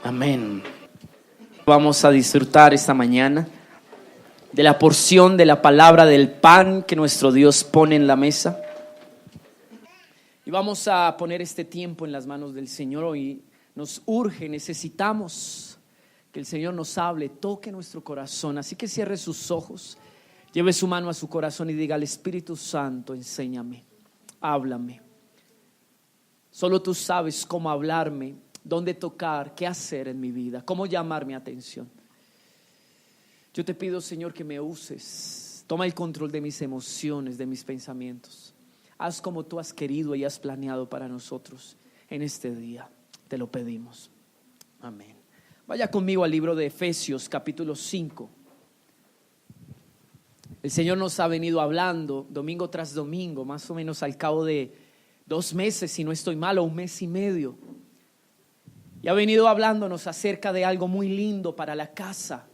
Amén. Vamos a disfrutar esta mañana de la porción de la palabra del pan que nuestro Dios pone en la mesa. Y vamos a poner este tiempo en las manos del Señor. Hoy nos urge, necesitamos que el Señor nos hable, toque nuestro corazón. Así que cierre sus ojos, lleve su mano a su corazón y diga al Espíritu Santo: enséñame, háblame. Solo tú sabes cómo hablarme, dónde tocar, qué hacer en mi vida, cómo llamar mi atención. Yo te pido, Señor, que me uses. Toma el control de mis emociones, de mis pensamientos. Haz como tú has querido y has planeado para nosotros en este día. Te lo pedimos. Amén. Vaya conmigo al libro de Efesios, capítulo 5. El Señor nos ha venido hablando domingo tras domingo, más o menos al cabo de 2 meses, si no estoy mal, o 1 mes y medio. Y ha venido hablándonos acerca de algo muy lindo para la casa.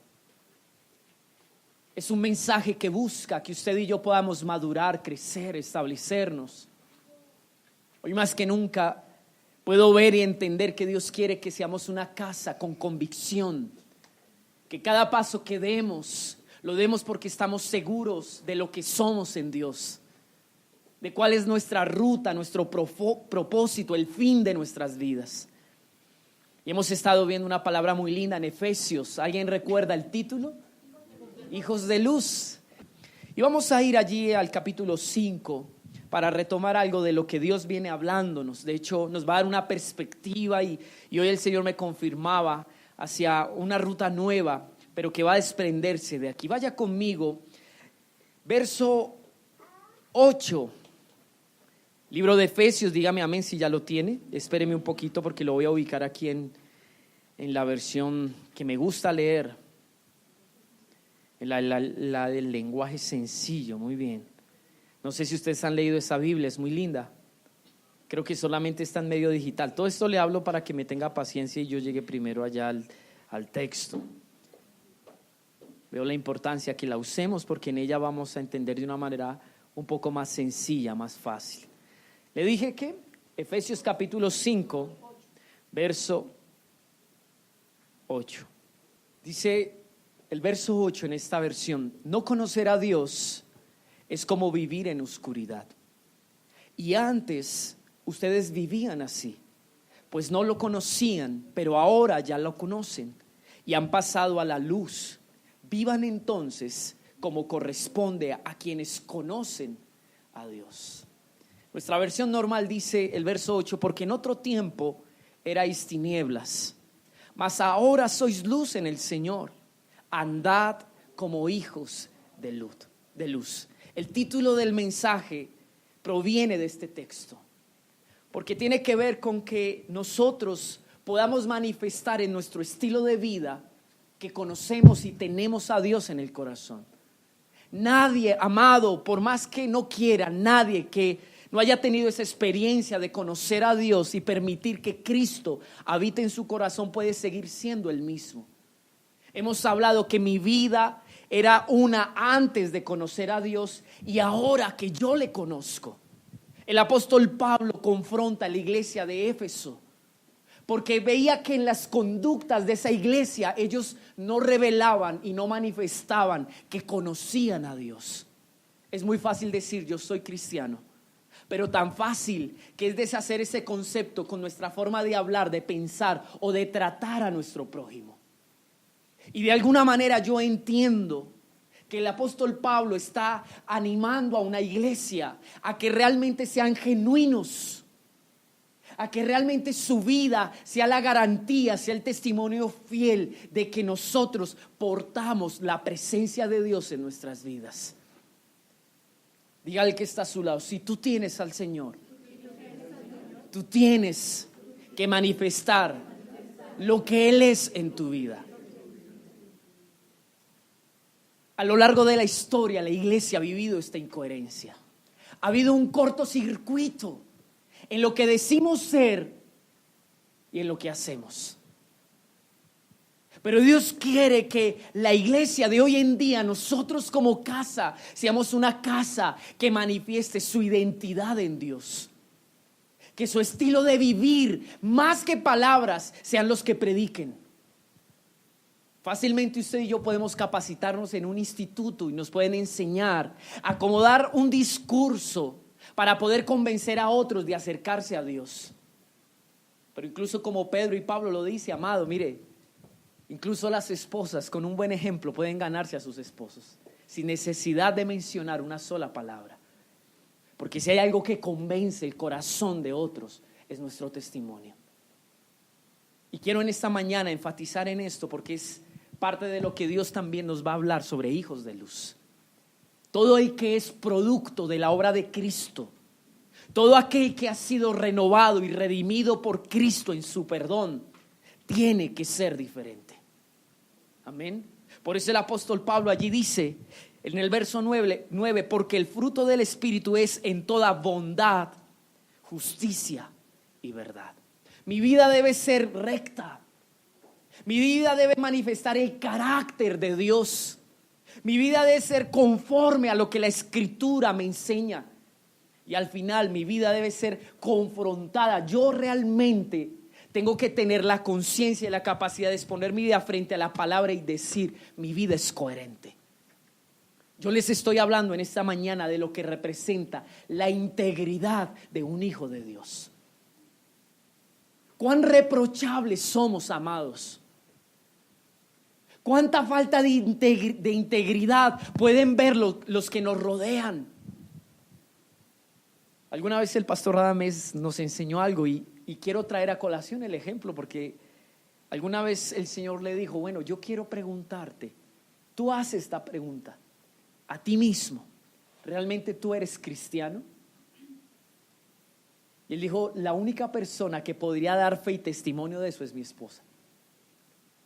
Es un mensaje que busca que usted y yo podamos madurar, crecer, establecernos. Hoy más que nunca puedo ver y entender que Dios quiere que seamos una casa con convicción. Que cada paso que demos, lo demos porque estamos seguros de lo que somos en Dios. De cuál es nuestra ruta, nuestro propósito, el fin de nuestras vidas. Y hemos estado viendo una palabra muy linda en Efesios. ¿Alguien recuerda el título? Hijos de luz. Y vamos a ir allí al capítulo 5 para retomar algo de lo que Dios viene hablándonos. De hecho, nos va a dar una perspectiva y hoy el Señor me confirmaba hacia una ruta nueva, pero que va a desprenderse de aquí. Vaya conmigo, verso 8. Libro de Efesios, dígame amén si ya lo tiene. Espéreme un poquito porque lo voy a ubicar aquí en la versión que me gusta leer. La del lenguaje sencillo, muy bien. No sé si ustedes han leído esa Biblia, es muy linda. Creo que solamente está en medio digital. Todo esto le hablo para que me tenga paciencia y yo llegue primero allá al texto. Veo la importancia que la usemos porque en ella vamos a entender de una manera un poco más sencilla, más fácil. Le dije que Efesios capítulo 5, verso 8. Dice el verso 8 en esta versión: no conocer a Dios es como vivir en oscuridad. Y antes ustedes vivían así, pues no lo conocían, pero ahora ya lo conocen y han pasado a la luz. Vivan entonces como corresponde a quienes conocen a Dios. Nuestra versión normal dice el verso 8: porque en otro tiempo erais tinieblas, mas ahora sois luz en el Señor. Andad como hijos de luz. El título del mensaje proviene de este texto, porque tiene que ver con que nosotros podamos manifestar en nuestro estilo de vida que conocemos y tenemos a Dios en el corazón. Nadie, amado, por más que no quiera, nadie que no haya tenido esa experiencia de conocer a Dios y permitir que Cristo habite en su corazón puede seguir siendo el mismo. Hemos hablado que mi vida era una antes de conocer a Dios y ahora que yo le conozco. El apóstol Pablo confronta a la iglesia de Éfeso porque veía que en las conductas de esa iglesia ellos no revelaban y no manifestaban que conocían a Dios. Es muy fácil decir yo soy cristiano, pero tan fácil que es deshacer ese concepto con nuestra forma de hablar, de pensar o de tratar a nuestro prójimo. Y de alguna manera yo entiendo que el apóstol Pablo está animando a una iglesia a que realmente sean genuinos, a que realmente su vida sea la garantía, sea el testimonio fiel de que nosotros portamos la presencia de Dios en nuestras vidas. Diga al que está a su lado: si tú tienes al Señor, tú tienes que manifestar lo que Él es en tu vida. A lo largo de la historia, la iglesia ha vivido esta incoherencia. Ha habido un cortocircuito en lo que decimos ser y en lo que hacemos. Pero Dios quiere que la iglesia de hoy en día, nosotros como casa, seamos una casa que manifieste su identidad en Dios. Que su estilo de vivir, más que palabras, sean los que prediquen. Fácilmente usted y yo podemos capacitarnos en un instituto y nos pueden enseñar a cómo dar un discurso para poder convencer a otros de acercarse a Dios. Pero incluso como Pedro y Pablo lo dice, amado, mire, incluso las esposas con un buen ejemplo pueden ganarse a sus esposos sin necesidad de mencionar una sola palabra. Porque si hay algo que convence el corazón de otros, es nuestro testimonio. Y quiero en esta mañana enfatizar en esto, porque es parte de lo que Dios también nos va a hablar sobre hijos de luz. Todo el que es producto de la obra de Cristo, todo aquel que ha sido renovado y redimido por Cristo en su perdón, tiene que ser diferente. Amén. Por eso el apóstol Pablo allí dice en el verso 9, porque el fruto del Espíritu es en toda bondad, justicia y verdad. Mi vida debe ser recta. Mi vida debe manifestar el carácter de Dios. Mi vida debe ser conforme a lo que la Escritura me enseña. Y al final mi vida debe ser confrontada. Yo realmente tengo que tener la conciencia y la capacidad de exponer mi vida frente a la palabra y decir, mi vida es coherente. Yo les estoy hablando en esta mañana de lo que representa la integridad de un hijo de Dios. Cuán reprochables somos, amados. Cuánta falta de integridad pueden ver los que nos rodean. Alguna vez el pastor Radamés nos enseñó algo y quiero traer a colación el ejemplo, porque alguna vez el Señor le dijo, bueno, yo quiero preguntarte, tú haces esta pregunta a ti mismo, ¿realmente tú eres cristiano? Y él dijo, la única persona que podría dar fe y testimonio de eso es mi esposa,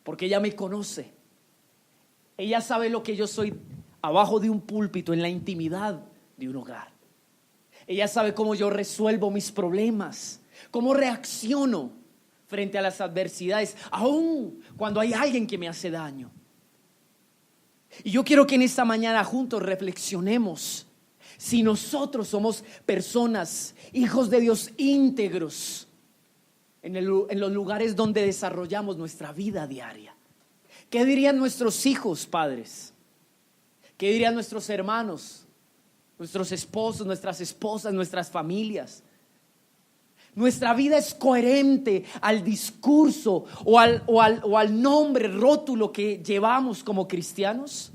porque ella me conoce, ella sabe lo que yo soy abajo de un púlpito, en la intimidad de un hogar. Ella sabe cómo yo resuelvo mis problemas, cómo reacciono frente a las adversidades, aun cuando hay alguien que me hace daño. Y yo quiero que en esta mañana juntos reflexionemos si nosotros somos personas, hijos de Dios íntegros en los lugares donde desarrollamos nuestra vida diaria. ¿Qué dirían nuestros hijos, padres? ¿Qué dirían nuestros hermanos? Nuestros esposos, nuestras esposas, nuestras familias. Nuestra vida es coherente al discurso o al nombre, rótulo que llevamos como cristianos.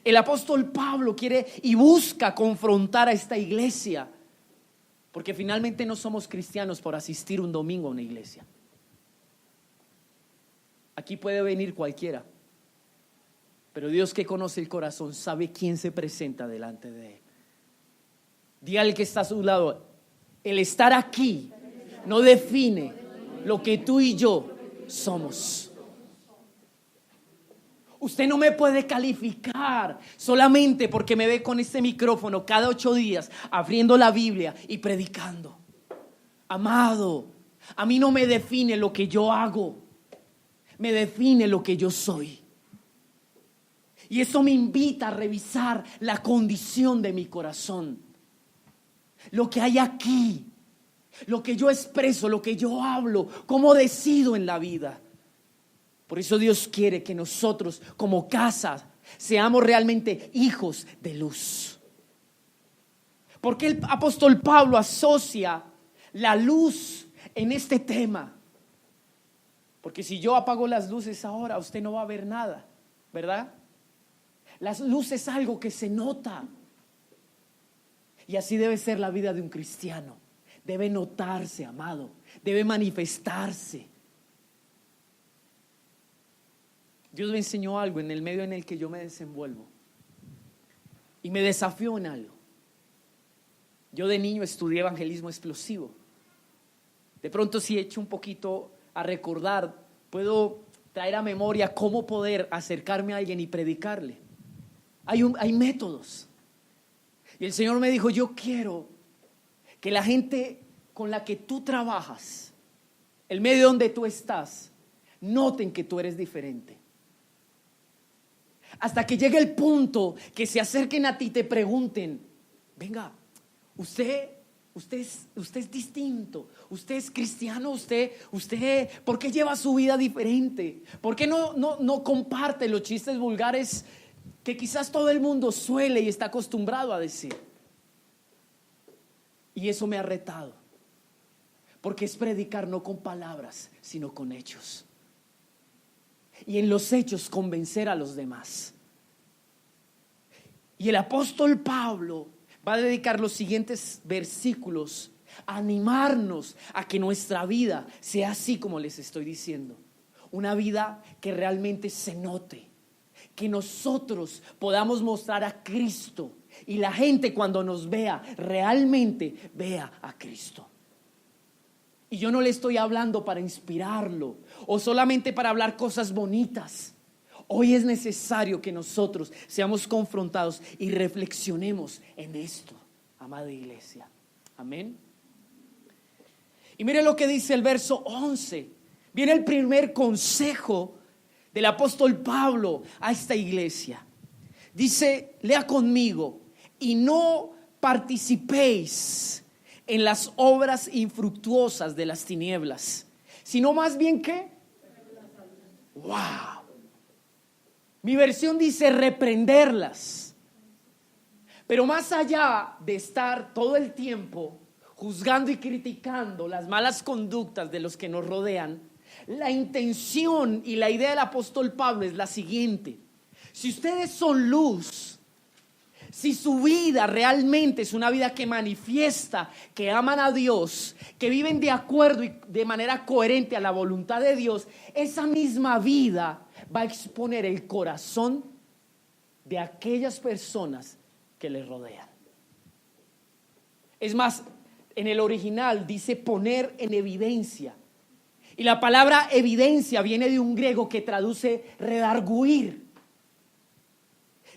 El apóstol Pablo quiere y busca confrontar a esta iglesia, porque finalmente no somos cristianos por asistir un domingo a una iglesia. Aquí puede venir cualquiera, pero Dios, que conoce el corazón, sabe quién se presenta delante de él. Dígale al que está a su lado, el estar aquí no define lo que tú y yo somos. Usted no me puede calificar solamente porque me ve con este micrófono cada 8 días abriendo la Biblia y predicando. Amado, a mí no me define lo que yo hago, me define lo que yo soy. Y eso me invita a revisar la condición de mi corazón. Lo que hay aquí, lo que yo expreso, lo que yo hablo, cómo decido en la vida. Por eso Dios quiere que nosotros como casa seamos realmente hijos de luz. Porque el apóstol Pablo asocia la luz en este tema. Porque si yo apago las luces ahora, usted no va a ver nada, ¿verdad? Las luces es algo que se nota. Y así debe ser la vida de un cristiano. Debe notarse, amado. Debe manifestarse. Dios me enseñó algo en el medio en el que yo me desenvuelvo. Y me desafió en algo. Yo de niño estudié evangelismo explosivo. De pronto, si echo un poquito a recordar, puedo traer a memoria cómo poder acercarme a alguien y predicarle. Hay métodos. Y el Señor me dijo, yo quiero que la gente con la que tú trabajas, el medio donde tú estás, noten que tú eres diferente. Hasta que llegue el punto que se acerquen a ti y te pregunten, venga, usted usted es distinto, usted es cristiano, usted, ¿por qué lleva su vida diferente? ¿Por qué no comparte los chistes vulgares que quizás todo el mundo suele y está acostumbrado a decir? Y eso me ha retado, porque es predicar no con palabras, sino con hechos. Y en los hechos convencer a los demás. Y el apóstol Pablo va a dedicar los siguientes versículos a animarnos a que nuestra vida sea así como les estoy diciendo. Una vida que realmente se note, que nosotros podamos mostrar a Cristo y la gente cuando nos vea, realmente vea a Cristo. Y yo no le estoy hablando para inspirarlo o solamente para hablar cosas bonitas. Hoy es necesario que nosotros seamos confrontados y reflexionemos en esto, amada iglesia. Amén. Y mire lo que dice el verso 11. Viene el primer consejo del apóstol Pablo a esta iglesia. Dice, lea conmigo: y no participéis en las obras infructuosas de las tinieblas, sino más bien ¿qué? ¡Wow! Mi versión dice reprenderlas. Pero más allá de estar todo el tiempo juzgando y criticando las malas conductas de los que nos rodean, la intención y la idea del apóstol Pablo es la siguiente: si ustedes son luz, si su vida realmente es una vida que manifiesta que aman a Dios, que viven de acuerdo y de manera coherente a la voluntad de Dios, esa misma vida va a exponer el corazón de aquellas personas que les rodean. Es más, en el original dice poner en evidencia. Y la palabra evidencia viene de un griego que traduce redarguir.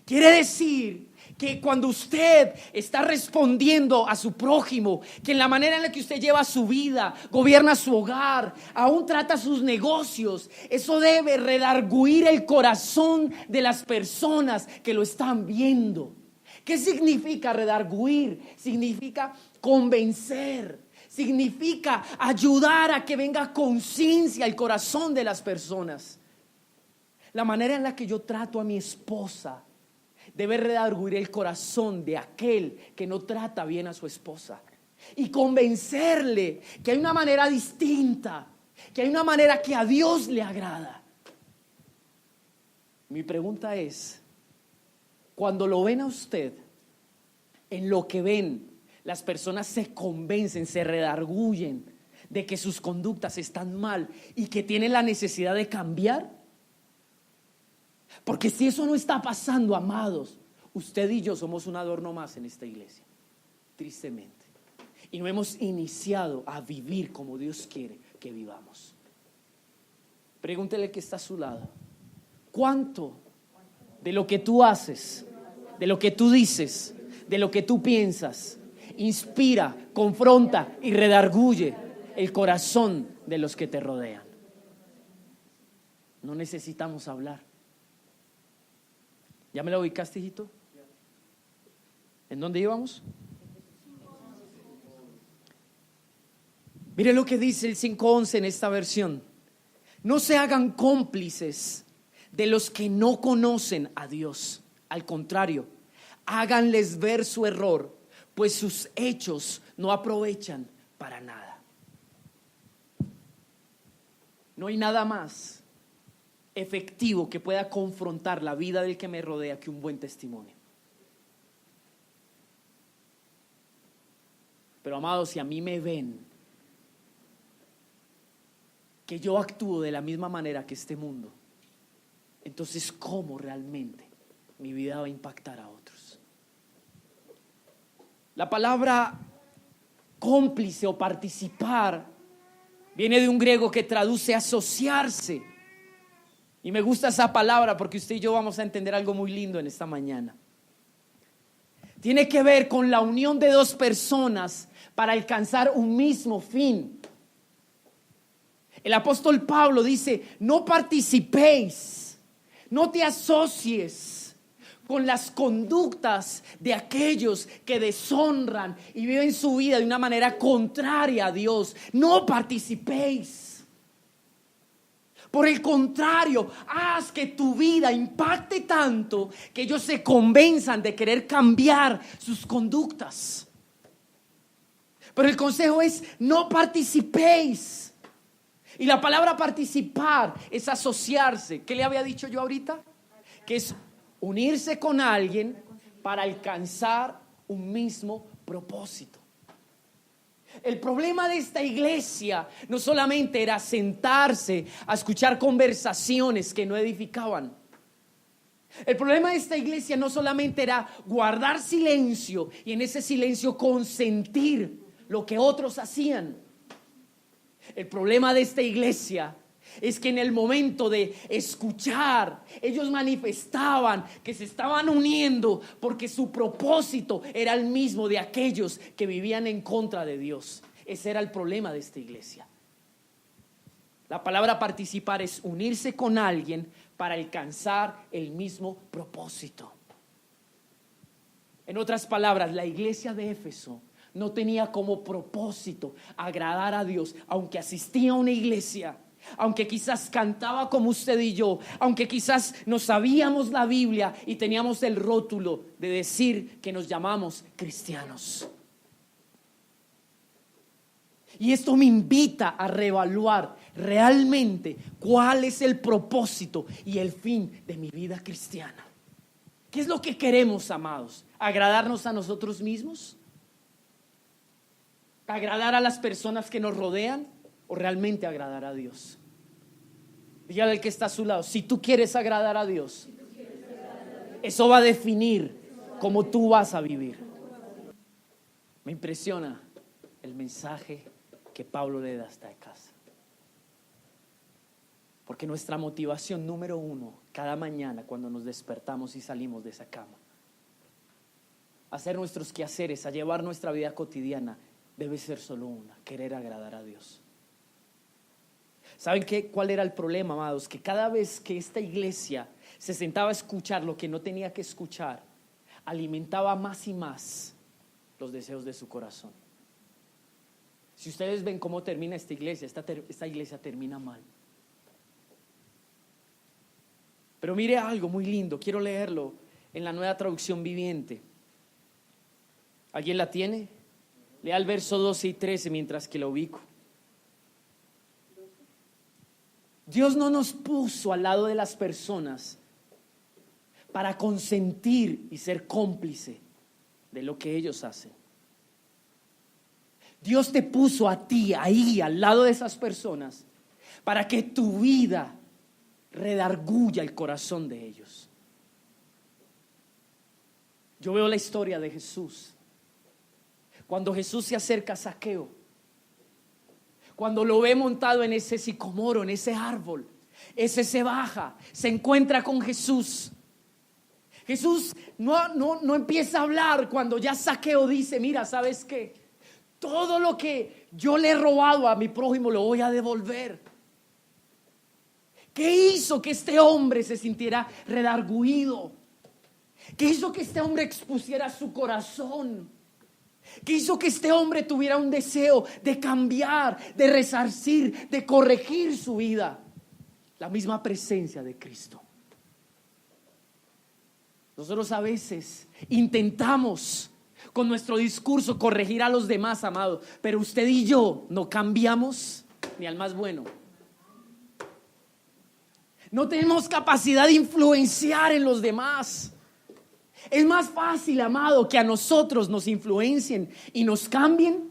Quiere decir que cuando usted está respondiendo a su prójimo, que en la manera en la que usted lleva su vida, gobierna su hogar, aún trata sus negocios, eso debe redarguir el corazón de las personas que lo están viendo. ¿Qué significa redarguir? Significa convencer, significa ayudar a que venga conciencia al corazón de las personas. La manera en la que yo trato a mi esposa debe redarguir el corazón de aquel que no trata bien a su esposa y convencerle que hay una manera distinta, que hay una manera que a Dios le agrada. Mi pregunta es: cuando lo ven a usted, en lo que ven, las personas se convencen, se redarguyen de que sus conductas están mal y que tienen la necesidad de cambiar. Porque si eso no está pasando, amados, usted y yo somos un adorno más en esta iglesia, tristemente. Y no hemos iniciado a vivir como Dios quiere que vivamos. Pregúntele al que está a su lado: ¿cuánto de lo que tú haces, de lo que tú dices, de lo que tú piensas, inspira, confronta y redarguye el corazón de los que te rodean? No necesitamos hablar. ¿Ya me la ubicaste, hijito? ¿En dónde íbamos? Mire lo que dice el 5:11 en esta versión: no se hagan cómplices de los que no conocen a Dios. Al contrario, háganles ver su error, pues sus hechos no aprovechan para nada. No hay nada más efectivo que pueda confrontar la vida del que me rodea que un buen testimonio. Pero amados, si a mí me ven que yo actúo de la misma manera que este mundo, entonces ¿cómo realmente mi vida va a impactar a otros? La palabra cómplice o participar viene de un griego que traduce asociarse. Y me gusta esa palabra porque usted y yo vamos a entender algo muy lindo en esta mañana. Tiene que ver con la unión de dos personas para alcanzar un mismo fin. El apóstol Pablo dice: no participéis, no te asocies con las conductas de aquellos que deshonran y viven su vida de una manera contraria a Dios. No participéis. Por el contrario, haz que tu vida impacte tanto que ellos se convenzan de querer cambiar sus conductas. Pero el consejo es: no participéis. Y la palabra participar es asociarse. ¿Qué le había dicho yo ahorita? Que es unirse con alguien para alcanzar un mismo propósito. El problema de esta iglesia no solamente era sentarse a escuchar conversaciones que no edificaban. El problema de esta iglesia no solamente era guardar silencio y en ese silencio consentir lo que otros hacían. El problema de esta iglesia es que en el momento de escuchar, ellos manifestaban que se estaban uniendo porque su propósito era el mismo de aquellos que vivían en contra de Dios. Ese era el problema de esta iglesia. La palabra participar es unirse con alguien para alcanzar el mismo propósito. En otras palabras, la iglesia de Éfeso no tenía como propósito agradar a Dios, aunque asistía a una iglesia, aunque quizás cantaba como usted y yo, aunque quizás no sabíamos la Biblia y teníamos el rótulo de decir que nos llamamos cristianos. Y esto me invita a reevaluar realmente cuál es el propósito y el fin de mi vida cristiana. ¿Qué es lo que queremos, amados? ¿Agradarnos a nosotros mismos? ¿Agradar a las personas que nos rodean? ¿O realmente agradar a Dios? Dígale al que está a su lado: si tú quieres agradar a Dios, eso va a definir cómo tú vas a vivir. Me impresiona el mensaje que Pablo le da hasta de casa. Porque nuestra motivación número uno cada mañana cuando nos despertamos y salimos de esa cama, a hacer nuestros quehaceres, a llevar nuestra vida cotidiana, debe ser solo una: querer agradar a Dios. ¿Saben cuál era el problema, amados? Que cada vez que esta iglesia se sentaba a escuchar lo que no tenía que escuchar, alimentaba más y más los deseos de su corazón. Si ustedes ven cómo termina esta iglesia, esta iglesia termina mal. Pero mire algo muy lindo, quiero leerlo en la Nueva Traducción Viviente. ¿Alguien la tiene? Lea el verso 12 y 13 mientras que lo ubico. Dios no nos puso al lado de las personas para consentir y ser cómplice de lo que ellos hacen. Dios te puso a ti ahí al lado de esas personas para que tu vida redarguya el corazón de ellos. Yo veo la historia de Jesús. Cuando Jesús se acerca a Zaqueo, cuando lo ve montado en ese sicomoro, en ese árbol, ese se baja, se encuentra con Jesús. Jesús no empieza a hablar cuando ya Zaqueo dice: mira, ¿sabes qué? Todo lo que yo le he robado a mi prójimo lo voy a devolver. ¿Qué hizo que este hombre se sintiera redarguido? ¿Qué hizo que este hombre expusiera su corazón? ¿Qué hizo que este hombre tuviera un deseo de cambiar, de resarcir, de corregir su vida? La misma presencia de Cristo. Nosotros a veces intentamos con nuestro discurso corregir a los demás, amado, pero usted y yo no cambiamos ni al más bueno. No tenemos capacidad de influenciar en los demás. Es más fácil, amado, que a nosotros nos influencien y nos cambien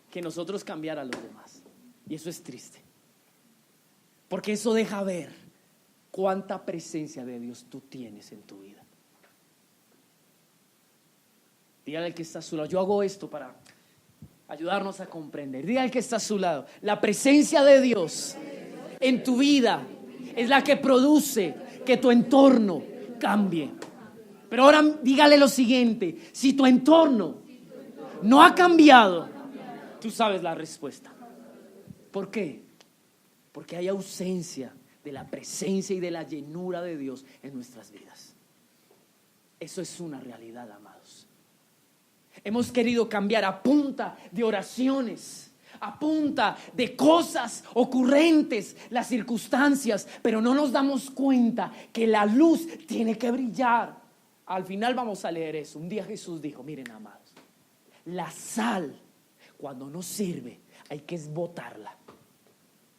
que nosotros cambiar a los demás. Y eso es triste, porque eso deja ver cuánta presencia de Dios tú tienes en tu vida. Dígale al que está a su lado: yo hago esto para ayudarnos a comprender. Dígale al que está a su lado: la presencia de Dios en tu vida es la que produce que tu entorno cambie. Pero ahora dígale lo siguiente: si tu entorno no ha cambiado, tú sabes la respuesta. ¿Por qué? Porque hay ausencia de la presencia y de la llenura de Dios en nuestras vidas. Eso es una realidad, amados. Hemos querido cambiar a punta de oraciones, a punta de cosas ocurrentes, las circunstancias, pero no nos damos cuenta que la luz tiene que brillar. Al final vamos a leer eso. Un día Jesús dijo, miren, amados, la sal cuando no sirve hay que botarla,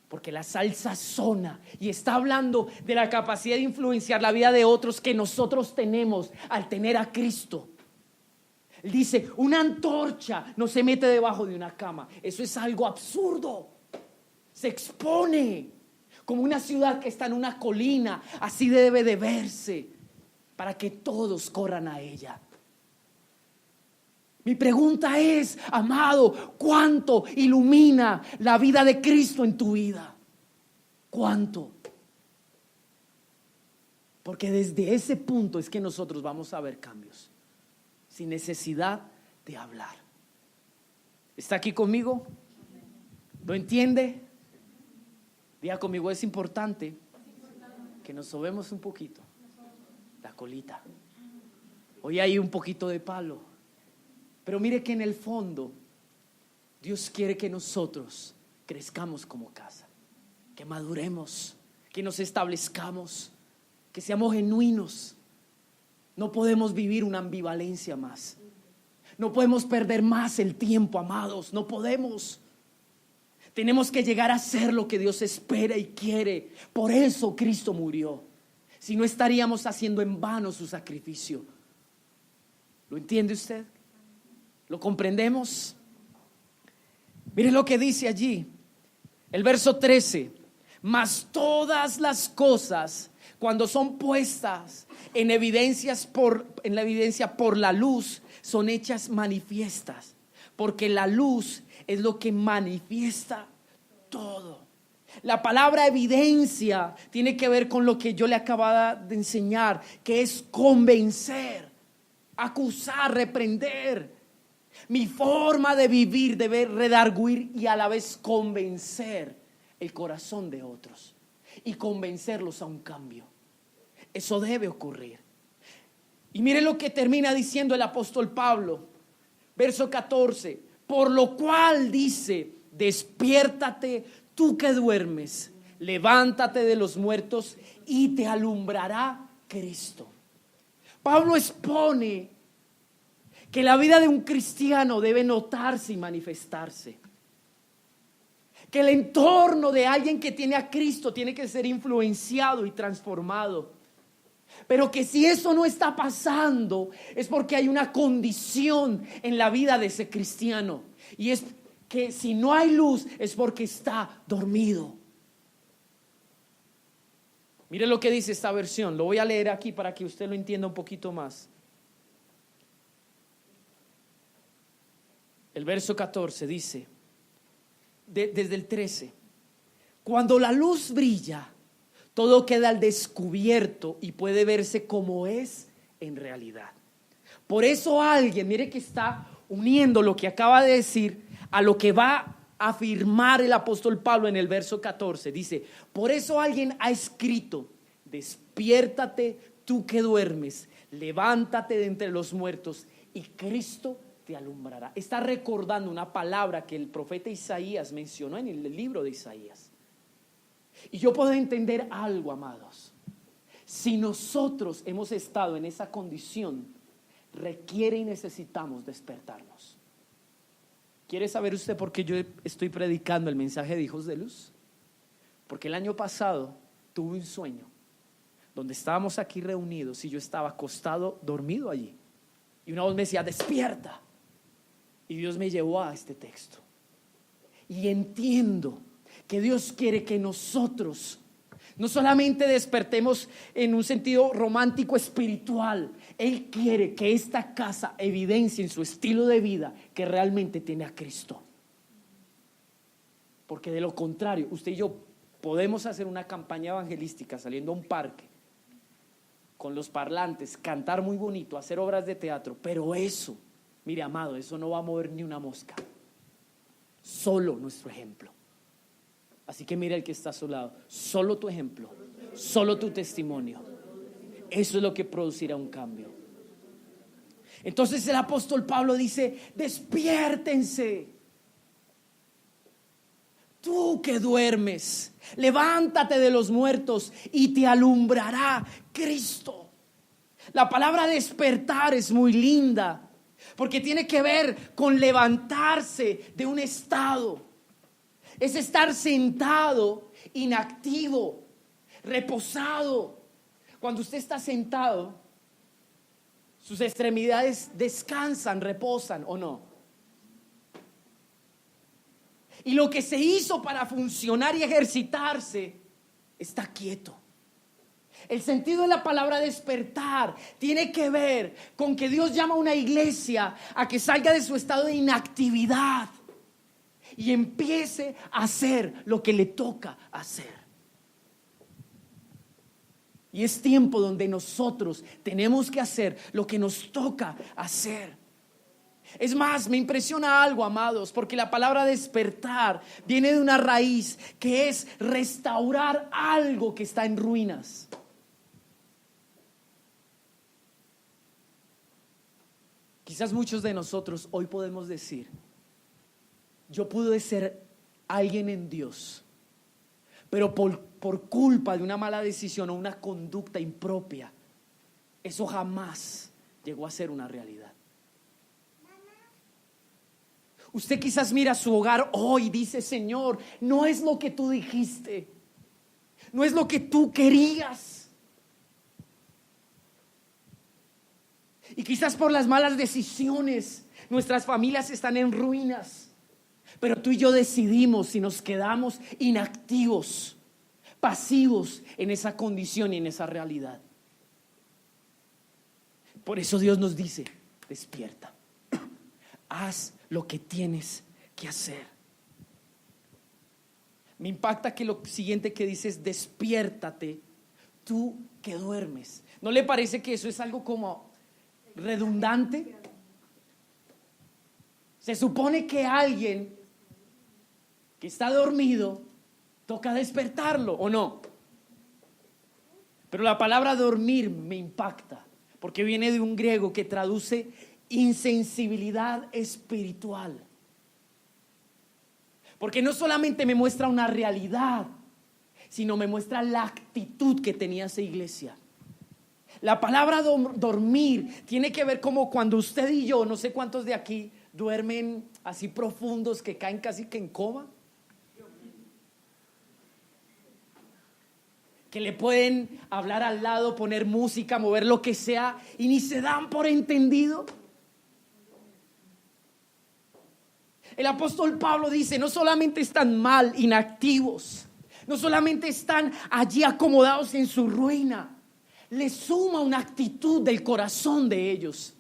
porque la sal sazona, y está hablando de la capacidad de influenciar la vida de otros que nosotros tenemos al tener a Cristo. Él dice, una antorcha no se mete debajo de una cama. Eso es algo absurdo. Se expone como una ciudad que está en una colina. Así debe de verse para que todos corran a ella. Mi pregunta es, amado, ¿cuánto ilumina la vida de Cristo en tu vida? ¿Cuánto? Porque desde ese punto es que nosotros vamos a ver cambios, sin necesidad de hablar. ¿Está aquí conmigo? ¿Lo entiende? Diga conmigo, es importante que nos sobemos un poquito la colita. Hoy hay un poquito de palo. Pero mire que en el fondo Dios quiere que nosotros crezcamos como casa, que maduremos, que nos establezcamos, que seamos genuinos. No podemos vivir una ambivalencia más. No podemos perder más el tiempo, amados. No podemos. Tenemos que llegar a ser lo que Dios espera y quiere. Por eso Cristo murió. Si no, estaríamos haciendo en vano su sacrificio. ¿Lo entiende usted? ¿Lo comprendemos? Mire lo que dice allí, el verso 13. Mas todas las cosas, cuando son puestas en evidencia por la luz, son hechas manifiestas, porque la luz es lo que manifiesta todo. La palabra evidencia tiene que ver con lo que yo le acababa de enseñar, que es convencer, acusar, reprender. Mi forma de vivir debe redarguir y a la vez convencer el corazón de otros y convencerlos a un cambio. Eso debe ocurrir. Y mire lo que termina diciendo el apóstol Pablo, verso 14. Por lo cual dice, despiértate tú que duermes, levántate de los muertos y te alumbrará Cristo. Pablo expone que la vida de un cristiano debe notarse y manifestarse. Que el entorno de alguien que tiene a Cristo tiene que ser influenciado y transformado. Pero que si eso no está pasando, es porque hay una condición en la vida de ese cristiano. Y es que si no hay luz, es porque está dormido. Mire lo que dice esta versión. Lo voy a leer aquí para que usted lo entienda un poquito más. El verso 14 dice, desde el 13, cuando la luz brilla, todo queda al descubierto y puede verse como es en realidad. Por eso alguien, mire que está uniendo lo que acaba de decir a lo que va a afirmar el apóstol Pablo en el verso 14. Dice, por eso alguien ha escrito, despiértate tú que duermes, levántate de entre los muertos y Cristo te alumbrará. Está recordando una palabra que el profeta Isaías mencionó en el libro de Isaías. Y yo puedo entender algo, amados. Si nosotros hemos estado en esa condición, requiere y necesitamos despertarnos. ¿Quiere saber usted por qué yo estoy predicando el mensaje de hijos de luz? Porque el año pasado tuve un sueño donde estábamos aquí reunidos y yo estaba acostado, dormido allí. Y una voz me decía, despierta. Y Dios me llevó a este texto. Y entiendo que Dios quiere que nosotros no solamente despertemos en un sentido romántico espiritual. Él quiere que esta casa evidencie en su estilo de vida que realmente tiene a Cristo. Porque de lo contrario, usted y yo podemos hacer una campaña evangelística saliendo a un parque con los parlantes, cantar muy bonito, hacer obras de teatro, pero eso, mire, amado, eso no va a mover ni una mosca. Solo nuestro ejemplo. Así que mira el que está a su lado. Solo tu ejemplo, solo tu testimonio. Eso es lo que producirá un cambio. Entonces el apóstol Pablo dice: despiértense. Tú que duermes, levántate de los muertos y te alumbrará Cristo. La palabra despertar es muy linda, porque tiene que ver con levantarse de un estado. Es estar sentado, inactivo, reposado. Cuando usted está sentado, sus extremidades descansan, reposan, ¿o no? Y lo que se hizo para funcionar y ejercitarse está quieto. El sentido de la palabra despertar tiene que ver con que Dios llama a una iglesia a que salga de su estado de inactividad y empiece a hacer lo que le toca hacer. Y es tiempo donde nosotros tenemos que hacer lo que nos toca hacer. Es más, me impresiona algo, amados, porque la palabra despertar viene de una raíz que es restaurar algo que está en ruinas. Quizás muchos de nosotros hoy podemos decir: yo pude ser alguien en Dios, pero por culpa de una mala decisión o una conducta impropia, eso jamás llegó a ser una realidad. Usted quizás mira su hogar hoy y dice: Señor, no es lo que tú dijiste, no es lo que tú querías. Y quizás por las malas decisiones nuestras familias están en ruinas. Pero tú y yo decidimos si nos quedamos inactivos, pasivos en esa condición y en esa realidad. Por eso Dios nos dice: despierta, haz lo que tienes que hacer. Me impacta que lo siguiente que dice es: despiértate, tú que duermes. ¿No le parece que eso es algo como redundante? Se supone que alguien que está dormido toca despertarlo, ¿o no? Pero la palabra dormir me impacta, porque viene de un griego que traduce insensibilidad espiritual. Porque no solamente me muestra una realidad, sino me muestra la actitud que tenía esa iglesia. La palabra dormir tiene que ver como cuando usted y yo, no sé cuántos de aquí duermen así profundos que caen casi que en coma, que le pueden hablar al lado, poner música, mover lo que sea y ni se dan por entendido. El apóstol Pablo dice: no solamente están mal, inactivos, no solamente están allí acomodados en su ruina, le suma una actitud del corazón de ellos.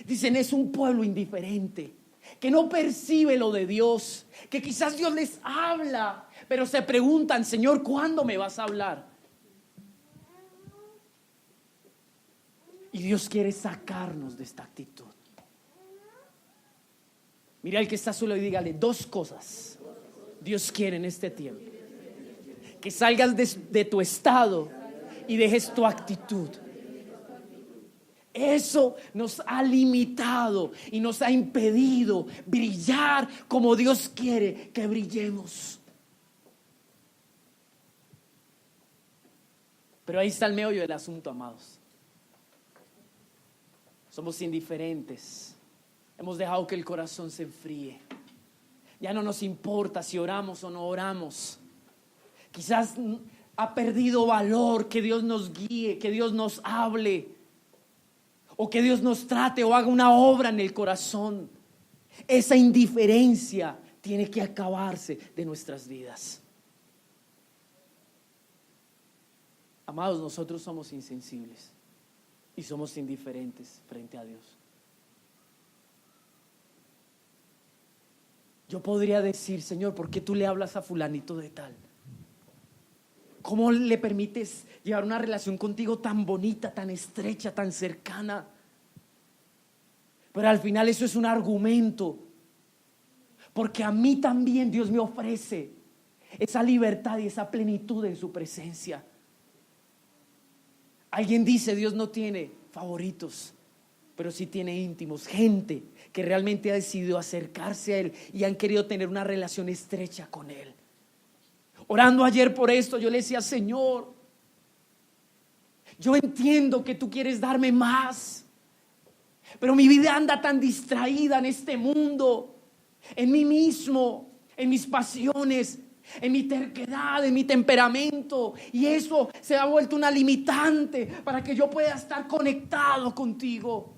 Dicen: es un pueblo indiferente, que no percibe lo de Dios, que quizás Dios les habla, pero se preguntan: Señor, ¿cuándo me vas a hablar? Y Dios quiere sacarnos de esta actitud. Mira al que está solo y dígale: dos cosas Dios quiere en este tiempo: que salgas de tu estado y dejes tu actitud. Eso nos ha limitado y nos ha impedido brillar como Dios quiere que brillemos. Pero ahí está el meollo del asunto, amados. Somos indiferentes. Hemos dejado que el corazón se enfríe. Ya no nos importa si oramos o no oramos. Quizás ha perdido valor que Dios nos guíe, que Dios nos hable, o que Dios nos trate o haga una obra en el corazón. Esa indiferencia tiene que acabarse de nuestras vidas. Amados, nosotros somos insensibles y somos indiferentes frente a Dios. Yo podría decir: Señor, ¿por qué tú le hablas a fulanito de tal? ¿Cómo le permites llevar una relación contigo tan bonita, tan estrecha, tan cercana? Pero al final eso es un argumento, porque a mí también Dios me ofrece esa libertad y esa plenitud en su presencia. Alguien dice: Dios no tiene favoritos, pero sí tiene íntimos, gente que realmente ha decidido acercarse a Él y han querido tener una relación estrecha con Él. Orando ayer por esto, yo le decía: Señor, yo entiendo que tú quieres darme más, pero mi vida anda tan distraída en este mundo, en mí mismo, en mis pasiones, en mi terquedad, en mi temperamento, y eso se ha vuelto una limitante para que yo pueda estar conectado contigo.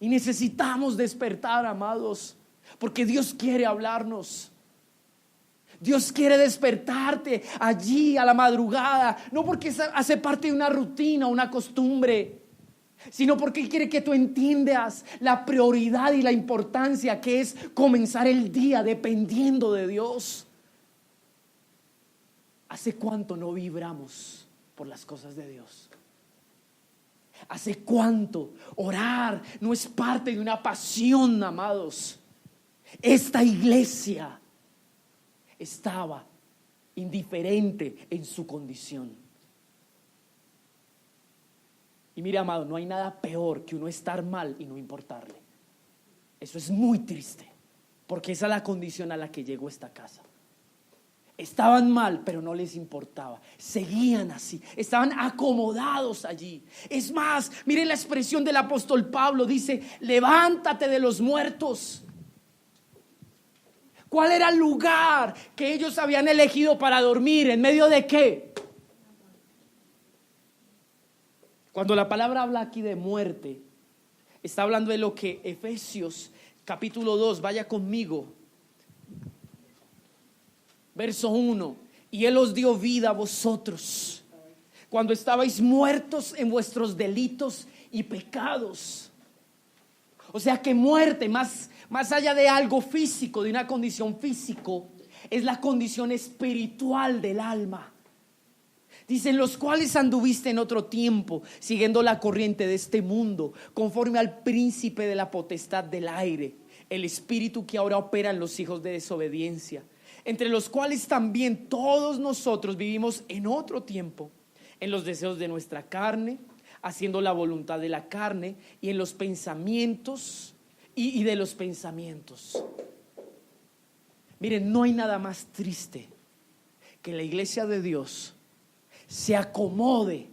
Y necesitamos despertar, amados, porque Dios quiere hablarnos. Dios quiere despertarte allí a la madrugada, no porque hace parte de una rutina, una costumbre, sino porque quiere que tú entiendas la prioridad y la importancia que es comenzar el día dependiendo de Dios. ¿Hace cuánto no vibramos por las cosas de Dios? ¿Hace cuánto orar no es parte de una pasión, amados? Esta iglesia estaba indiferente en su condición. Y mira, amado, no hay nada peor que uno estar mal y no importarle. Eso es muy triste, porque esa es la condición a la que llegó esta casa. Estaban mal, pero no les importaba. Seguían así, estaban acomodados allí. Es más, miren la expresión del apóstol Pablo. Dice: levántate de los muertos. ¿Cuál era el lugar que ellos habían elegido para dormir? ¿En medio de qué? Cuando la palabra habla aquí de muerte, está hablando de lo que Efesios capítulo 2, vaya conmigo, verso 1: y Él os dio vida a vosotros cuando estabais muertos en vuestros delitos y pecados. O sea que muerte, más allá de algo físico, de una condición físico, es la condición espiritual del alma. Dicen: los cuales anduviste en otro tiempo, siguiendo la corriente de este mundo, conforme al príncipe de la potestad del aire, el espíritu que ahora opera en los hijos de desobediencia, entre los cuales también todos nosotros vivimos en otro tiempo, en los deseos de nuestra carne, haciendo la voluntad de la carne, y en los pensamientos y de los pensamientos. Miren, no hay nada más triste que la iglesia de Dios se acomode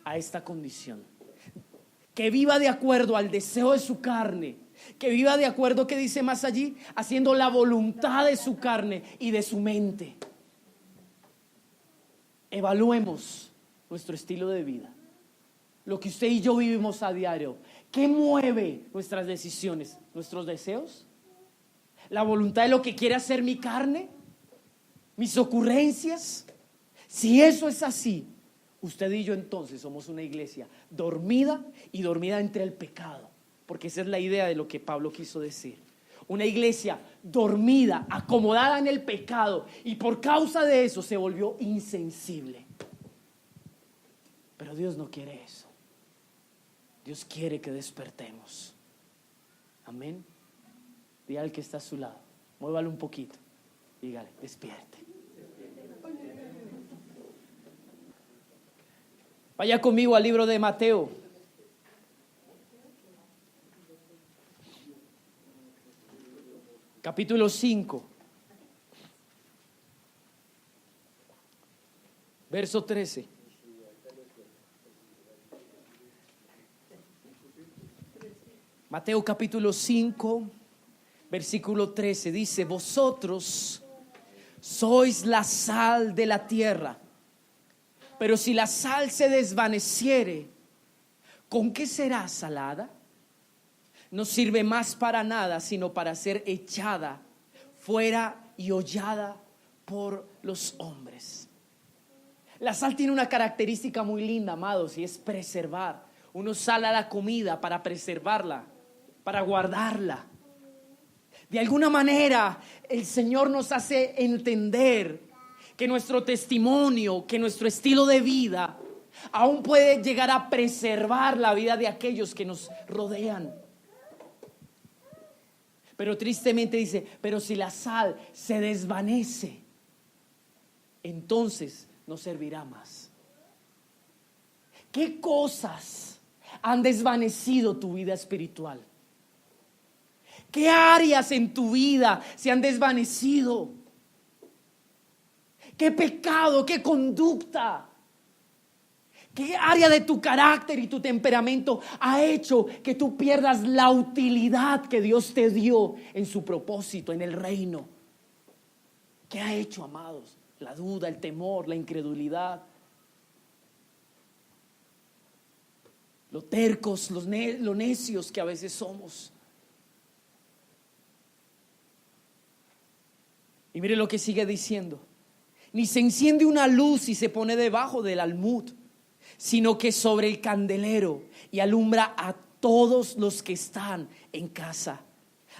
a esta condición, que viva de acuerdo al deseo de su carne, que viva de acuerdo, que dice más allí, haciendo la voluntad de su carne y de su mente. Evaluemos nuestro estilo de vida, lo que usted y yo vivimos a diario. ¿Qué mueve nuestras decisiones? ¿Nuestros deseos? ¿La voluntad de lo que quiere hacer mi carne? ¿Mis ocurrencias? Si eso es así, usted y yo entonces somos una iglesia dormida, y dormida entre el pecado, porque esa es la idea de lo que Pablo quiso decir. Una iglesia dormida, acomodada en el pecado, y por causa de eso se volvió insensible. Pero Dios no quiere eso. Dios quiere que despertemos. Amén. Dígale al que está a su lado, muévalo un poquito, dígale: despierte. Vaya conmigo al libro de Mateo. Capítulo 5. Verso 13. Mateo capítulo 5, versículo 13. Dice: vosotros sois la sal de la tierra. Pero si la sal se desvaneciere, ¿con qué será salada? No sirve más para nada, sino para ser echada fuera y hollada por los hombres. La sal tiene una característica muy linda, amados, y es preservar. Uno sala la comida para preservarla, para guardarla. De alguna manera, el Señor nos hace entender que nuestro testimonio, que nuestro estilo de vida aún puede llegar a preservar la vida de aquellos que nos rodean. Pero tristemente dice: pero si la sal se desvanece, entonces no servirá más. ¿Qué cosas han desvanecido tu vida espiritual? ¿Qué áreas en tu vida se han desvanecido? ¿Qué pecado, qué conducta, qué área de tu carácter y tu temperamento ha hecho que tú pierdas la utilidad que Dios te dio en su propósito, en el reino? ¿Qué ha hecho, amados? La duda, el temor, la incredulidad, los tercos, los necios que a veces somos. Y mire lo que sigue diciendo: ni se enciende una luz y se pone debajo del almud, sino que sobre el candelero, y alumbra a todos los que están en casa.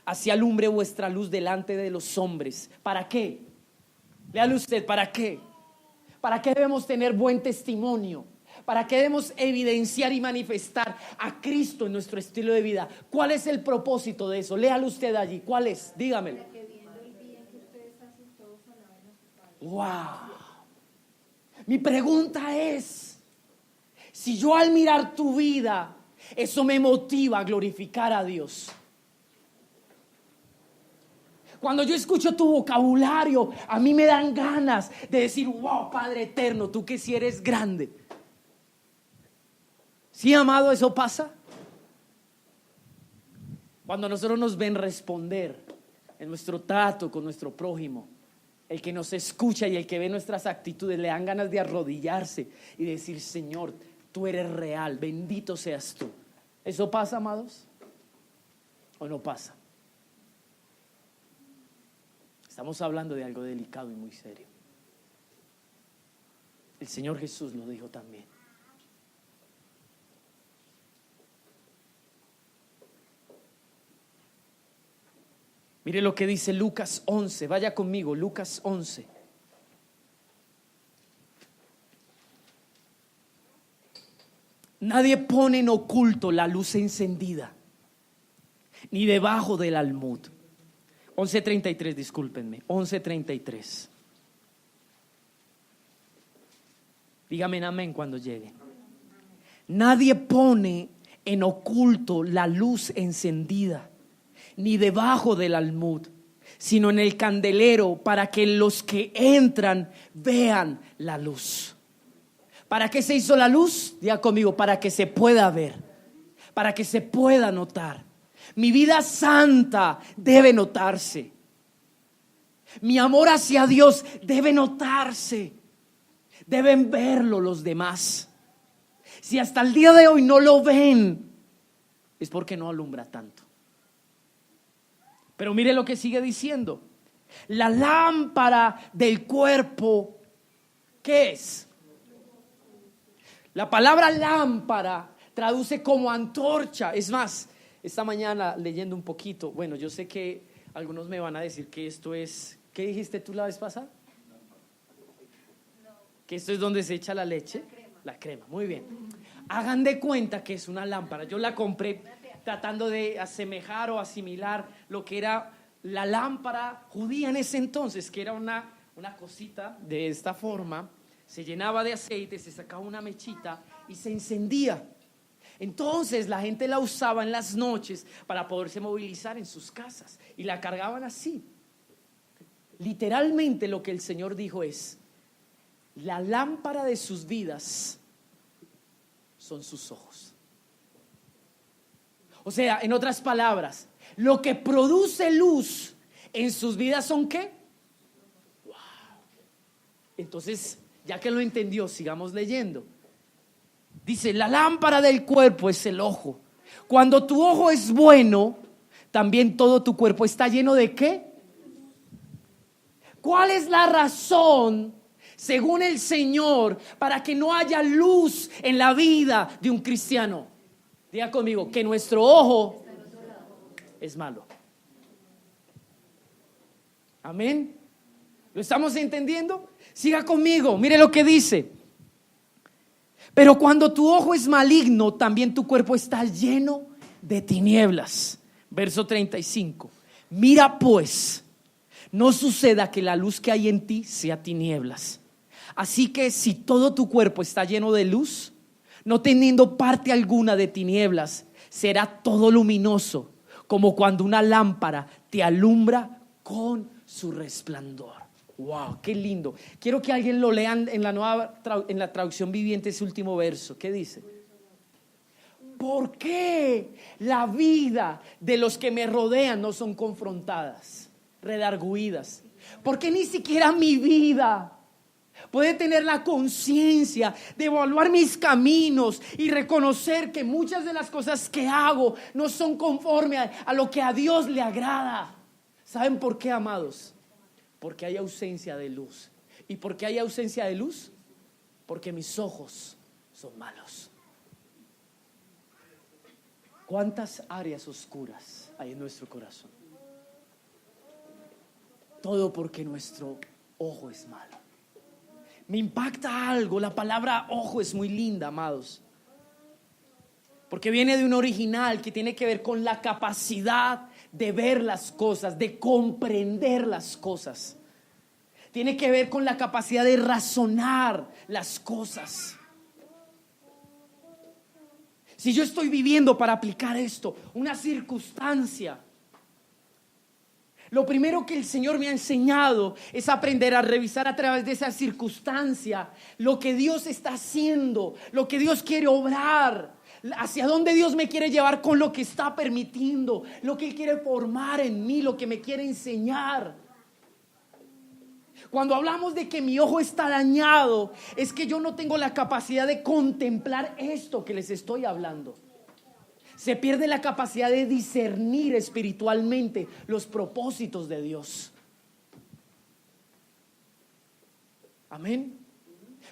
Así alumbre vuestra luz delante de los hombres. ¿Para qué? Léalo usted, ¿para qué? ¿Para qué debemos tener buen testimonio? ¿Para qué debemos evidenciar y manifestar a Cristo en nuestro estilo de vida? ¿Cuál es el propósito de eso? Léalo usted allí. ¿Cuál es? Dígamelo. Wow. Mi pregunta es: si yo al mirar tu vida, eso me motiva a glorificar a Dios. Cuando yo escucho tu vocabulario, a mí me dan ganas de decir: wow, Padre eterno, tú que sí eres grande. ¿Sí, amado, eso pasa? Cuando nosotros nos ven responder en nuestro trato con nuestro prójimo, el que nos escucha y el que ve nuestras actitudes, le dan ganas de arrodillarse y decir: Señor, tú eres real, bendito seas tú. ¿Eso pasa, amados? ¿O no pasa? Estamos hablando de algo delicado y muy serio. El Señor Jesús lo dijo también. Mire lo que dice Lucas 11. Vaya conmigo, Lucas 11. Nadie pone en oculto la luz encendida, ni debajo del almud. 11:33, discúlpenme. 11:33. Dígame amén cuando llegue. Nadie pone en oculto la luz encendida, ni debajo del almud, sino en el candelero, para que los que entran vean la luz. ¿Para qué se hizo la luz? Diga conmigo: para que se pueda ver, para que se pueda notar. Mi vida santa debe notarse. Mi amor hacia Dios debe notarse. Deben verlo los demás. Si hasta el día de hoy no lo ven, es porque no alumbra tanto. Pero mire lo que sigue diciendo: la lámpara del cuerpo, ¿qué es? La palabra lámpara traduce como antorcha. Es más, esta mañana leyendo un poquito, bueno, yo sé que algunos me van a decir que esto es, ¿qué dijiste tú la vez pasada? Que esto es donde se echa la leche. La crema, muy bien. Hagan de cuenta que es una lámpara. Yo la compré tratando de asemejar o asimilar lo que era la lámpara judía en ese entonces, que era una cosita de esta forma. Se llenaba de aceite, se sacaba una mechita y se encendía. Entonces la gente la usaba en las noches para poderse movilizar en sus casas y la cargaban así. Literalmente lo que el Señor dijo es: la lámpara de sus vidas son sus ojos. O sea, en otras palabras, lo que produce luz en sus vidas son ¿qué? Wow. Entonces, ya que lo entendió, sigamos leyendo. Dice: la lámpara del cuerpo es el ojo. Cuando tu ojo es bueno, también todo tu cuerpo está lleno de ¿qué? ¿Cuál es la razón, según el Señor, para que no haya luz en la vida de un cristiano? Diga conmigo: que nuestro ojo es malo. Amén. ¿Lo estamos entendiendo? Siga conmigo, mire lo que dice: pero cuando tu ojo es maligno, también tu cuerpo está lleno de tinieblas. Verso 35. Mira pues, no suceda que la luz que hay en ti sea tinieblas. Así que si todo tu cuerpo está lleno de luz, no teniendo parte alguna de tinieblas, será todo luminoso, como cuando una lámpara te alumbra con su resplandor. Wow, qué lindo. Quiero que alguien lo lean en la traducción viviente, ese último verso. ¿Qué dice? ¿Por qué la vida de los que me rodean no son confrontadas, redarguidas? ¿Por qué ni siquiera mi vida puede tener la conciencia de evaluar mis caminos y reconocer que muchas de las cosas que hago no son conforme a lo que a Dios le agrada? ¿Saben por qué, amados? Porque hay ausencia de luz. ¿Y por qué hay ausencia de luz? Porque mis ojos son malos. ¿Cuántas áreas oscuras hay en nuestro corazón? Todo porque nuestro ojo es malo. Me impacta algo, la palabra ojo es muy linda, amados, porque viene de un original que tiene que ver con la capacidad de ver las cosas, de comprender las cosas. Tiene que ver con la capacidad de razonar las cosas. Si yo estoy viviendo, para aplicar esto, una circunstancia, lo primero que el Señor me ha enseñado es aprender a revisar a través de esa circunstancia lo que Dios está haciendo, lo que Dios quiere obrar, hacia dónde Dios me quiere llevar con lo que está permitiendo, lo que Él quiere formar en mí, lo que me quiere enseñar. Cuando hablamos de que mi ojo está dañado, es que yo no tengo la capacidad de contemplar esto que les estoy hablando. Se pierde la capacidad de discernir espiritualmente los propósitos de Dios. Amén.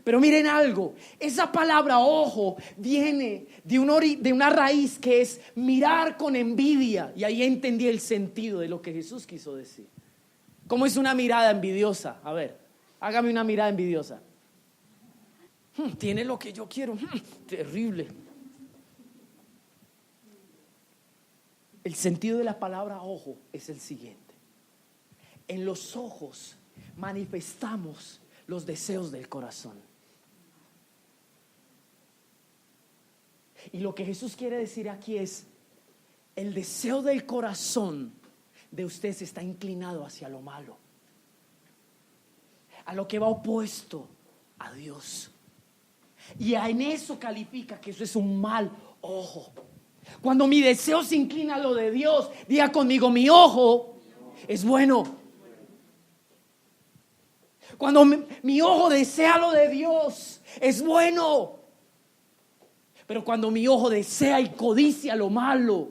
Pero miren algo, esa palabra ojo viene de una raíz que es mirar con envidia. Y ahí entendí el sentido de lo que Jesús quiso decir. ¿Cómo es una mirada envidiosa? A ver, hágame una mirada envidiosa. Tiene lo que yo quiero. Terrible. El sentido de la palabra ojo es el siguiente. En los ojos manifestamos los deseos del corazón. Y lo que Jesús quiere decir aquí es: el deseo del corazón de usted se está inclinado hacia lo malo, a lo que va opuesto a Dios. Y en eso califica que eso es un mal ojo. Cuando mi deseo se inclina a lo de Dios, diga conmigo: mi ojo es bueno. Cuando mi ojo desea lo de Dios, es bueno. Pero cuando mi ojo desea y codicia lo malo,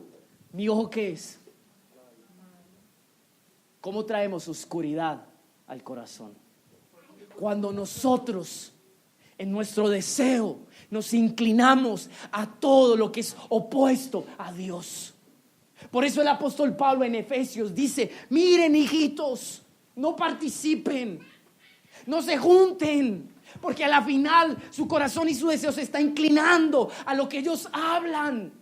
¿mi ojo qué es? ¿Cómo traemos oscuridad al corazón? Cuando nosotros, en nuestro deseo, nos inclinamos a todo lo que es opuesto a Dios. Por eso el apóstol Pablo en Efesios dice: miren, hijitos, no participen, no se junten, porque a la final su corazón y su deseo se está inclinando a lo que ellos hablan,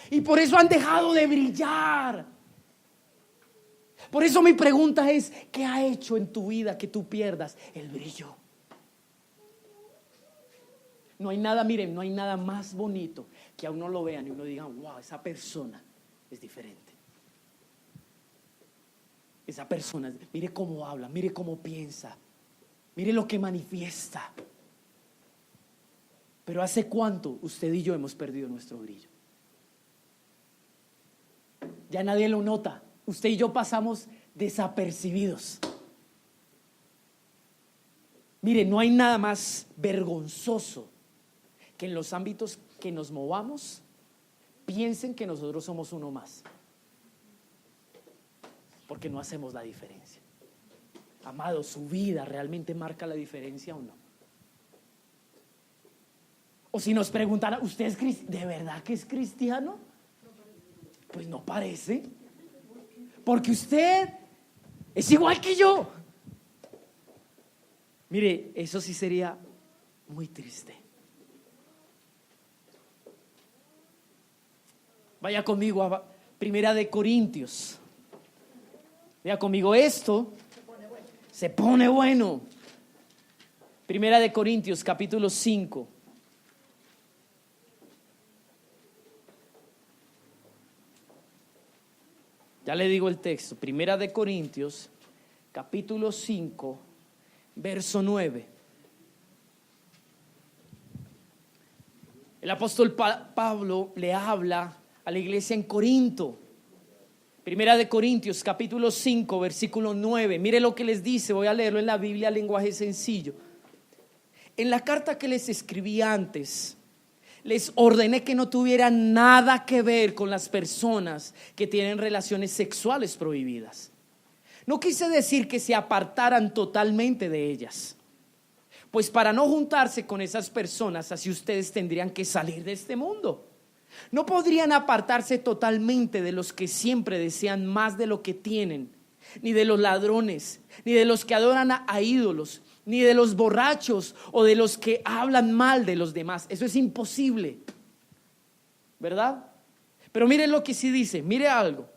y por eso han dejado de brillar. Por eso mi pregunta es: ¿qué ha hecho en tu vida que tú pierdas el brillo? No hay nada, miren, no hay nada más bonito que a uno lo vean y uno diga: wow, esa persona es diferente. Esa persona, mire cómo habla, mire cómo piensa, mire lo que manifiesta. Pero ¿hace cuánto usted y yo hemos perdido nuestro brillo? Ya nadie lo nota. Usted y yo pasamos desapercibidos. Mire, no hay nada más vergonzoso que en los ámbitos que nos movamos piensen que nosotros somos uno más, porque no hacemos la diferencia. Amado, ¿su vida realmente marca la diferencia o no? O si nos preguntara: ¿usted es de verdad que es cristiano? Pues no parece, porque usted es igual que yo. Mire, eso sí sería muy triste. Vaya conmigo a Primera de Corintios. Vea conmigo, esto se pone bueno. Primera de Corintios, capítulo 5. Ya le digo el texto, Primera de Corintios, capítulo 5, verso 9. El apóstol Pablo le habla a la iglesia en Corinto. Primera de Corintios, capítulo 5, versículo 9. Mire lo que les dice, voy a leerlo en la Biblia, lenguaje sencillo. En la carta que les escribí antes, les ordené que no tuvieran nada que ver con las personas que tienen relaciones sexuales prohibidas. No quise decir que se apartaran totalmente de ellas, pues para no juntarse con esas personas, así ustedes tendrían que salir de este mundo. No podrían apartarse totalmente de los que siempre desean más de lo que tienen, ni de los ladrones, ni de los que adoran a ídolos, ni de los borrachos o de los que hablan mal de los demás. Eso es imposible, ¿verdad? Pero miren lo que sí dice, mire algo.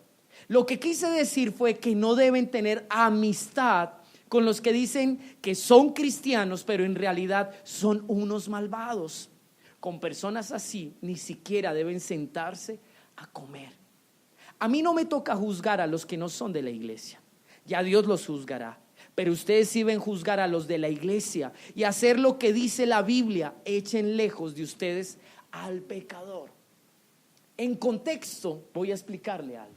Lo que quise decir fue que no deben tener amistad con los que dicen que son cristianos, pero en realidad son unos malvados. Con personas así ni siquiera deben sentarse a comer. A mí no me toca juzgar a los que no son de la iglesia, ya Dios los juzgará. Pero ustedes sí deben juzgar a los de la iglesia y hacer lo que dice la Biblia: echen lejos de ustedes al pecador. En contexto voy a explicarle algo.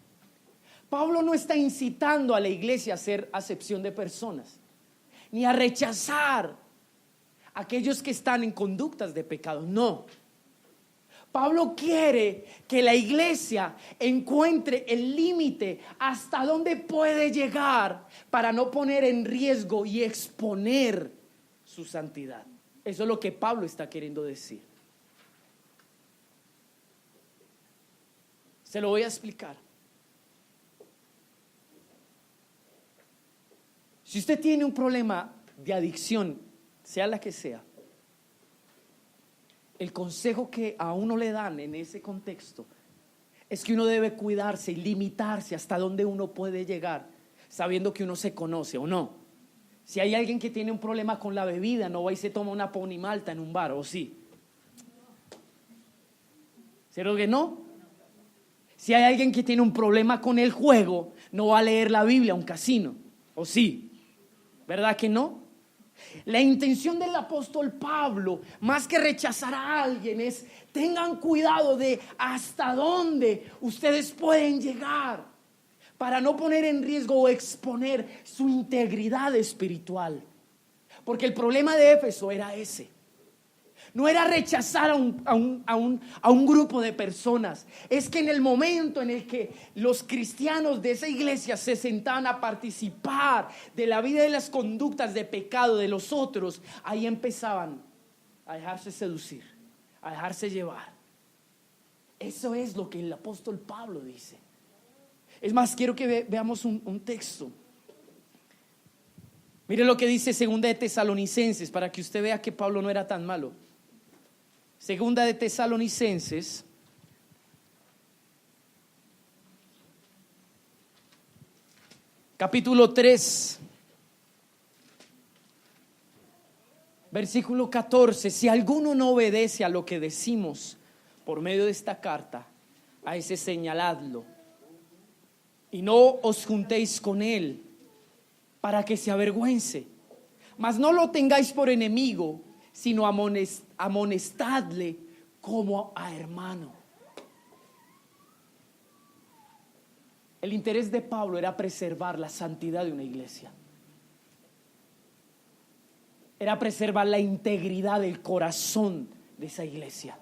Pablo no está incitando a la iglesia a hacer acepción de personas, ni a rechazar a aquellos que están en conductas de pecado. No. Pablo quiere que la iglesia encuentre el límite hasta dónde puede llegar para no poner en riesgo y exponer su santidad. Eso es lo que Pablo está queriendo decir. Se lo voy a explicar. Si usted tiene un problema de adicción, sea la que sea, el consejo que a uno le dan en ese contexto es que uno debe cuidarse y limitarse hasta donde uno puede llegar, sabiendo que uno se conoce o no. Si hay alguien que tiene un problema con la bebida, no va y se toma una Pony Malta en un bar, ¿o sí? ¿Cierto que no? Si hay alguien que tiene un problema con el juego, no va a leer la Biblia a un casino, ¿o sí? ¿Verdad que no? La intención del apóstol Pablo, más que rechazar a alguien, es: tengan cuidado de hasta dónde ustedes pueden llegar para no poner en riesgo o exponer su integridad espiritual. Porque el problema de Éfeso era ese. No era rechazar a un grupo de personas. Es que en el momento en el que los cristianos de esa iglesia se sentaban a participar de la vida y de las conductas de pecado de los otros, ahí empezaban a dejarse seducir, a dejarse llevar. Eso es lo que el apóstol Pablo dice. Es más, quiero que veamos un texto. Mire lo que dice Segunda de Tesalonicenses, para que usted vea que Pablo no era tan malo. Segunda de Tesalonicenses, capítulo 3, versículo 14. Si alguno no obedece a lo que decimos por medio de esta carta, a ese señaladlo, y no os juntéis con él para que se avergüence. Mas no lo tengáis por enemigo, sino amonestadle como a hermano. El interés de Pablo era preservar la santidad de una iglesia. Era preservar la integridad del corazón de esa iglesia.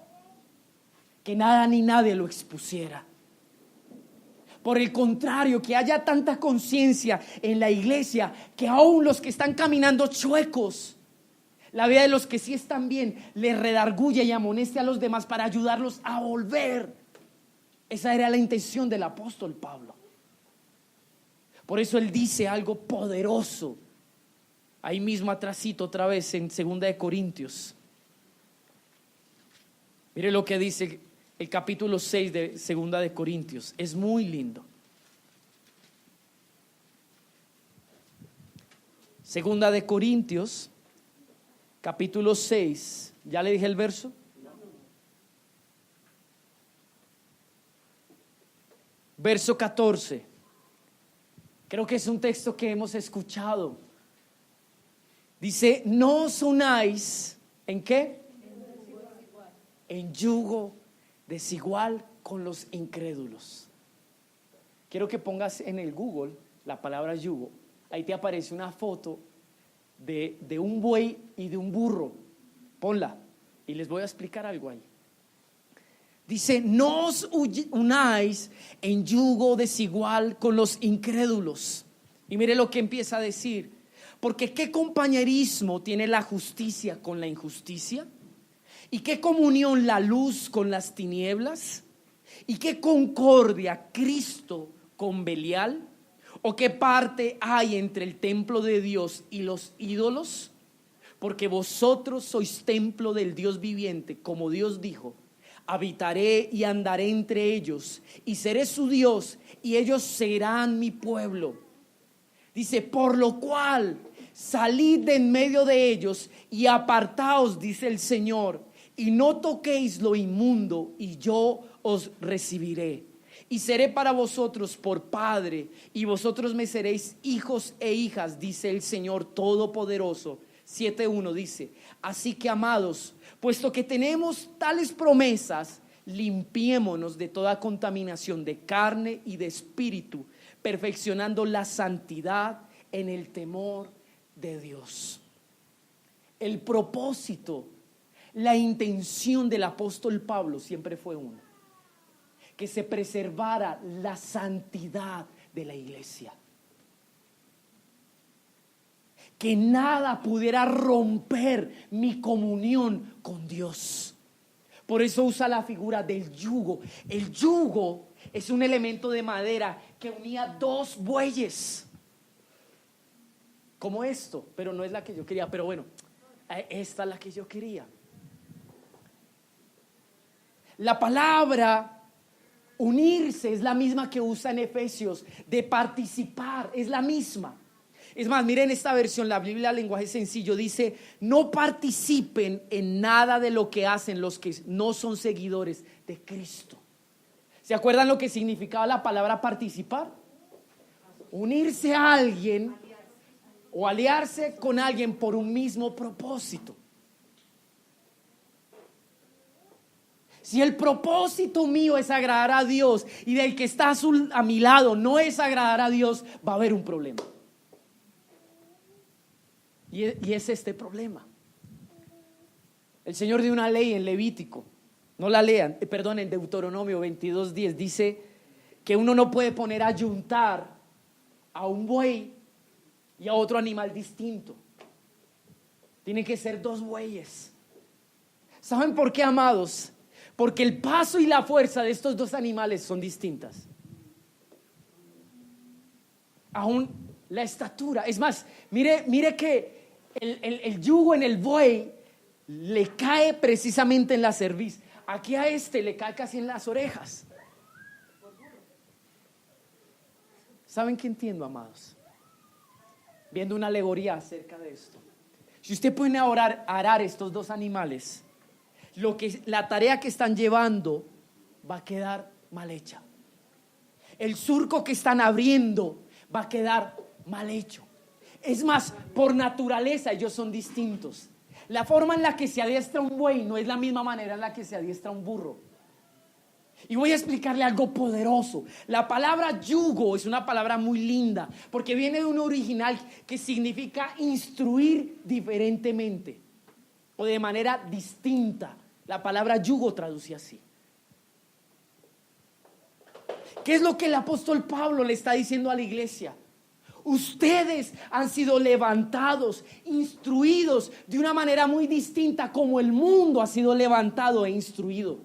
Que nada ni nadie lo expusiera. Por el contrario, que haya tanta conciencia en la iglesia que aún los que están caminando chuecos, la vida de los que sí están bien, les redarguye y amoneste a los demás para ayudarlos a volver. Esa era la intención del apóstol Pablo. Por eso él dice algo poderoso. Ahí mismo atrásito otra vez en 2 de Corintios. Mire lo que dice el capítulo 6 de 2 de Corintios. Es muy lindo. 2 de Corintios, capítulo 6. ¿Ya le dije el verso? Verso 14. Creo que es un texto que hemos escuchado. Dice, no os unáis, ¿en qué? En yugo desigual con los incrédulos. Quiero que pongas en el Google la palabra yugo. Ahí te aparece una foto de un buey y de un burro. Ponla y les voy a explicar algo ahí. Dice, no os unáis en yugo desigual con los incrédulos. Y mire lo que empieza a decir. Porque ¿qué compañerismo tiene la justicia con la injusticia? ¿Y qué comunión la luz con las tinieblas? ¿Y qué concordia Cristo con Belial? ¿O qué parte hay entre el templo de Dios y los ídolos? Porque vosotros sois templo del Dios viviente, como Dios dijo, habitaré y andaré entre ellos, y seré su Dios, y ellos serán mi pueblo. Dice, por lo cual salid de en medio de ellos y apartaos, dice el Señor, y no toquéis lo inmundo, y yo os recibiré. Y seré para vosotros por padre, y vosotros me seréis hijos e hijas, dice el Señor Todopoderoso. 7:1 dice, así que amados, puesto que tenemos tales promesas, limpiémonos de toda contaminación de carne y de espíritu, perfeccionando la santidad en el temor de Dios. El propósito, la intención del apóstol Pablo siempre fue uno: que se preservara la santidad de la iglesia, que nada pudiera romper mi comunión con Dios. Por eso usa la figura del yugo. El yugo es un elemento de madera que unía dos bueyes, como esto, pero no es la que yo quería. Pero bueno, esta es la que yo quería. La palabra unirse es la misma que usa en Efesios, de participar, es la misma. Es más, miren esta versión, la Biblia lenguaje sencillo, dice, no participen en nada de lo que hacen los que no son seguidores de Cristo. ¿Se acuerdan lo que significaba la palabra participar? Unirse a alguien o aliarse con alguien por un mismo propósito. Si el propósito mío es agradar a Dios y del que está a mi lado no es agradar a Dios, va a haber un problema. Y es este problema. El Señor dio una ley en Levítico, no la lean, perdón, en Deuteronomio 22:10 dice que uno no puede poner a ayuntar a un buey y a otro animal distinto. Tienen que ser dos bueyes. ¿Saben por qué, amados? Porque el paso y la fuerza de estos dos animales son distintas. Aún la estatura. Es más, mire que el yugo en el buey le cae precisamente en la cerviz. Aquí a este le cae casi en las orejas. ¿Saben qué entiendo, amados? Viendo una alegoría acerca de esto. Si usted pone a arar estos dos animales, la tarea que están llevando va a quedar mal hecha. El surco que están abriendo va a quedar mal hecho. Es más, por naturaleza ellos son distintos. La forma en la que se adiestra un buey no es la misma manera en la que se adiestra un burro. Y voy a explicarle algo poderoso. La palabra yugo es una palabra muy linda porque viene de un original que significa instruir diferentemente o de manera distinta. La palabra yugo traduce así. ¿Qué es lo que el apóstol Pablo le está diciendo a la iglesia? Ustedes han sido levantados, instruidos de una manera muy distinta como el mundo ha sido levantado e instruido.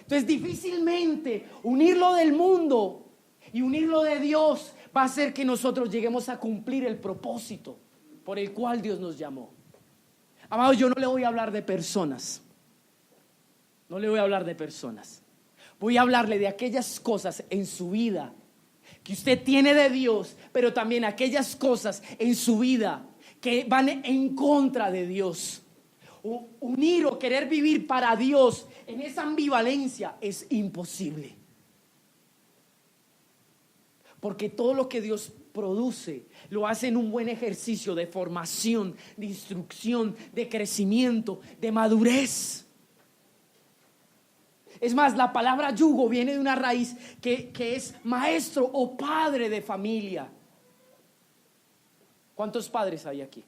Entonces difícilmente unirlo del mundo y unirlo de Dios va a hacer que nosotros lleguemos a cumplir el propósito por el cual Dios nos llamó. Amados, yo no le voy a hablar de personas. No le voy a hablar de personas. Voy a hablarle de aquellas cosas en su vida que usted tiene de Dios, pero también aquellas cosas en su vida que van en contra de Dios. Unir o querer vivir para Dios en esa ambivalencia es imposible. Porque todo lo que Dios produce lo hace en un buen ejercicio de formación, de instrucción, de crecimiento, de madurez. Es más, la palabra yugo viene de una raíz que es maestro o padre de familia. ¿Cuántos padres hay aquí?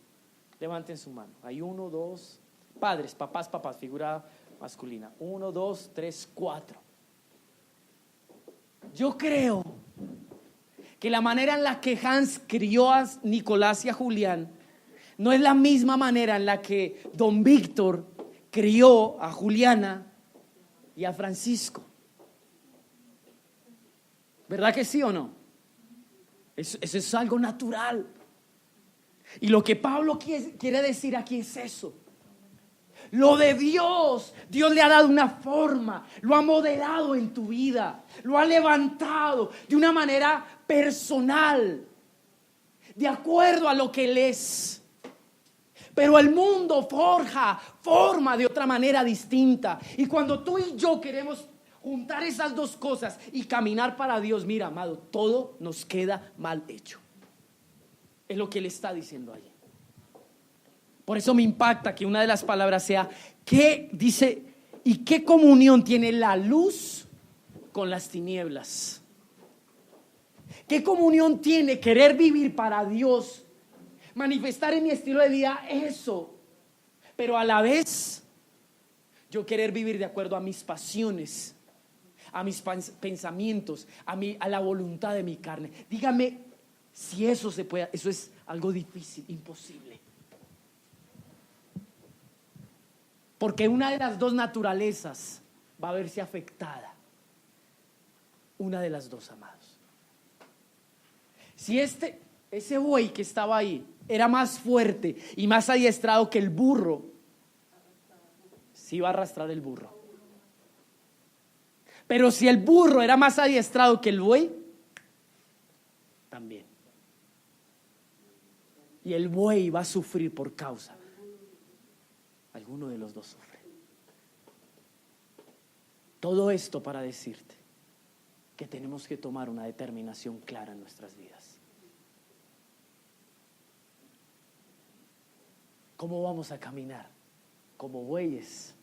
Levanten su mano. Hay 1, 2, padres, papás, figura masculina. 1, 2, 3, 4. Yo creo que la manera en la que Hans crió a Nicolás y a Julián no es la misma manera en la que don Víctor crió a Juliana y a Francisco. ¿Verdad que sí o no? Eso es algo natural. Y lo que Pablo quiere decir aquí es eso. Lo de Dios le ha dado una forma, lo ha modelado en tu vida, lo ha levantado de una manera personal, de acuerdo a lo que Él es. Pero el mundo forma de otra manera distinta. Y cuando tú y yo queremos juntar esas dos cosas y caminar para Dios, mira, amado, todo nos queda mal hecho. Es lo que Él está diciendo allí. Por eso me impacta que una de las palabras sea, ¿qué dice? ¿Y qué comunión tiene la luz con las tinieblas? ¿Qué comunión tiene querer vivir para Dios? Manifestar en mi estilo de vida eso, pero a la vez yo querer vivir de acuerdo a mis pasiones, a mis pensamientos, a la voluntad de mi carne. Dígame si eso se puede. Eso es algo difícil, imposible, porque una de las dos naturalezas va a verse afectada. Una de las dos, amados. Si ese buey que estaba ahí era más fuerte y más adiestrado que el burro, sí iba a arrastrar el burro. Pero si el burro era más adiestrado que el buey, también. Y el buey va a sufrir por causa. Alguno de los dos sufre. Todo esto para decirte que tenemos que tomar una determinación clara en nuestras vidas. ¿Cómo vamos a caminar? ¿Como bueyes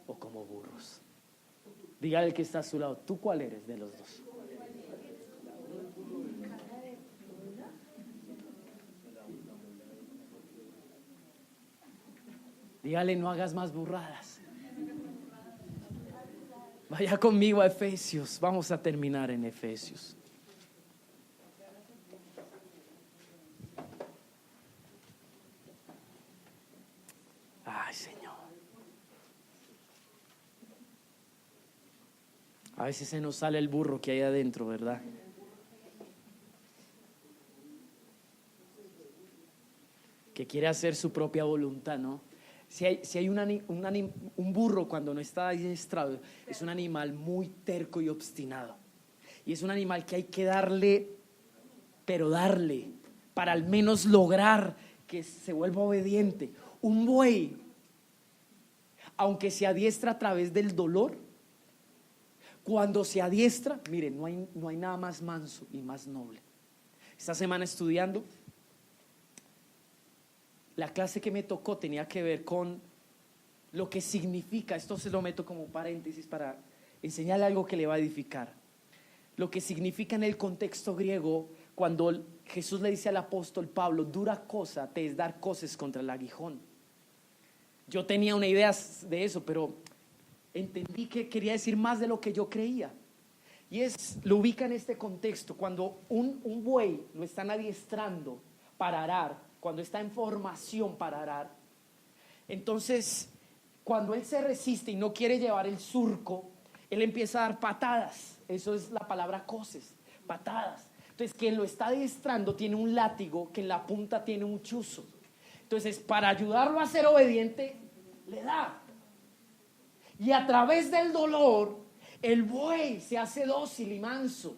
o como burros? Dígale al que está a su lado, ¿tú cuál eres de los dos? Dígale, no hagas más burradas. Vaya conmigo a Efesios. Vamos a terminar en Efesios. Ay, Señor. A veces se nos sale el burro que hay adentro, ¿verdad? Que quiere hacer su propia voluntad, ¿no? Si hay un burro cuando no está adiestrado, es un animal muy terco y obstinado. Y es un animal que hay que darle, pero darle, para al menos lograr que se vuelva obediente. Un buey, aunque se adiestra a través del dolor, cuando se adiestra, miren, no hay nada más manso y más noble. Esta semana estudiando, la clase que me tocó tenía que ver con lo que significa, esto se lo meto como paréntesis para enseñarle algo que le va a edificar, lo que significa en el contexto griego cuando Jesús le dice al apóstol Pablo, dura cosa te es dar coces contra el aguijón. Yo tenía una idea de eso, pero entendí que quería decir más de lo que yo creía. Y lo ubica en este contexto, cuando un buey lo están adiestrando para arar, cuando está en formación para arar. Entonces, cuando él se resiste y no quiere llevar el surco, él empieza a dar patadas. Eso es la palabra coces, patadas. Entonces, quien lo está adiestrando tiene un látigo que en la punta tiene un chuzo. Entonces, para ayudarlo a ser obediente, le da. Y a través del dolor, el buey se hace dócil y manso.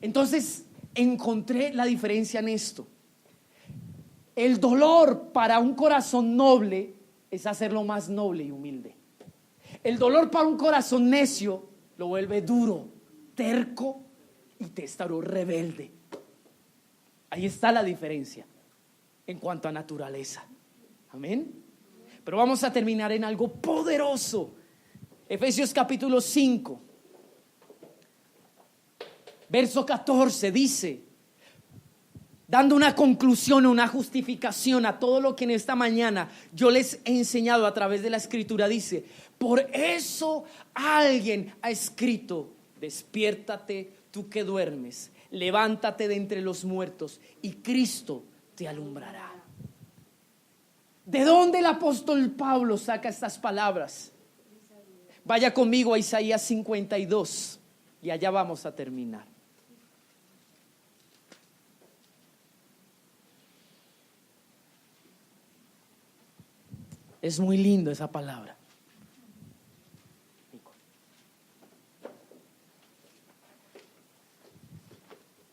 Entonces, encontré la diferencia en esto. El dolor para un corazón noble es hacerlo más noble y humilde. El dolor para un corazón necio lo vuelve duro, terco y testarudo, rebelde. Ahí está la diferencia en cuanto a naturaleza. Amén. Pero vamos a terminar en algo poderoso. Efesios capítulo 5, verso 14 dice, dando una conclusión, una justificación a todo lo que en esta mañana yo les he enseñado a través de la escritura, dice: por eso alguien ha escrito: despiértate tú que duermes, levántate de entre los muertos y Cristo te alumbrará. ¿De dónde el apóstol Pablo saca estas palabras? Vaya conmigo a Isaías 52 y allá vamos a terminar. Es muy lindo esa palabra.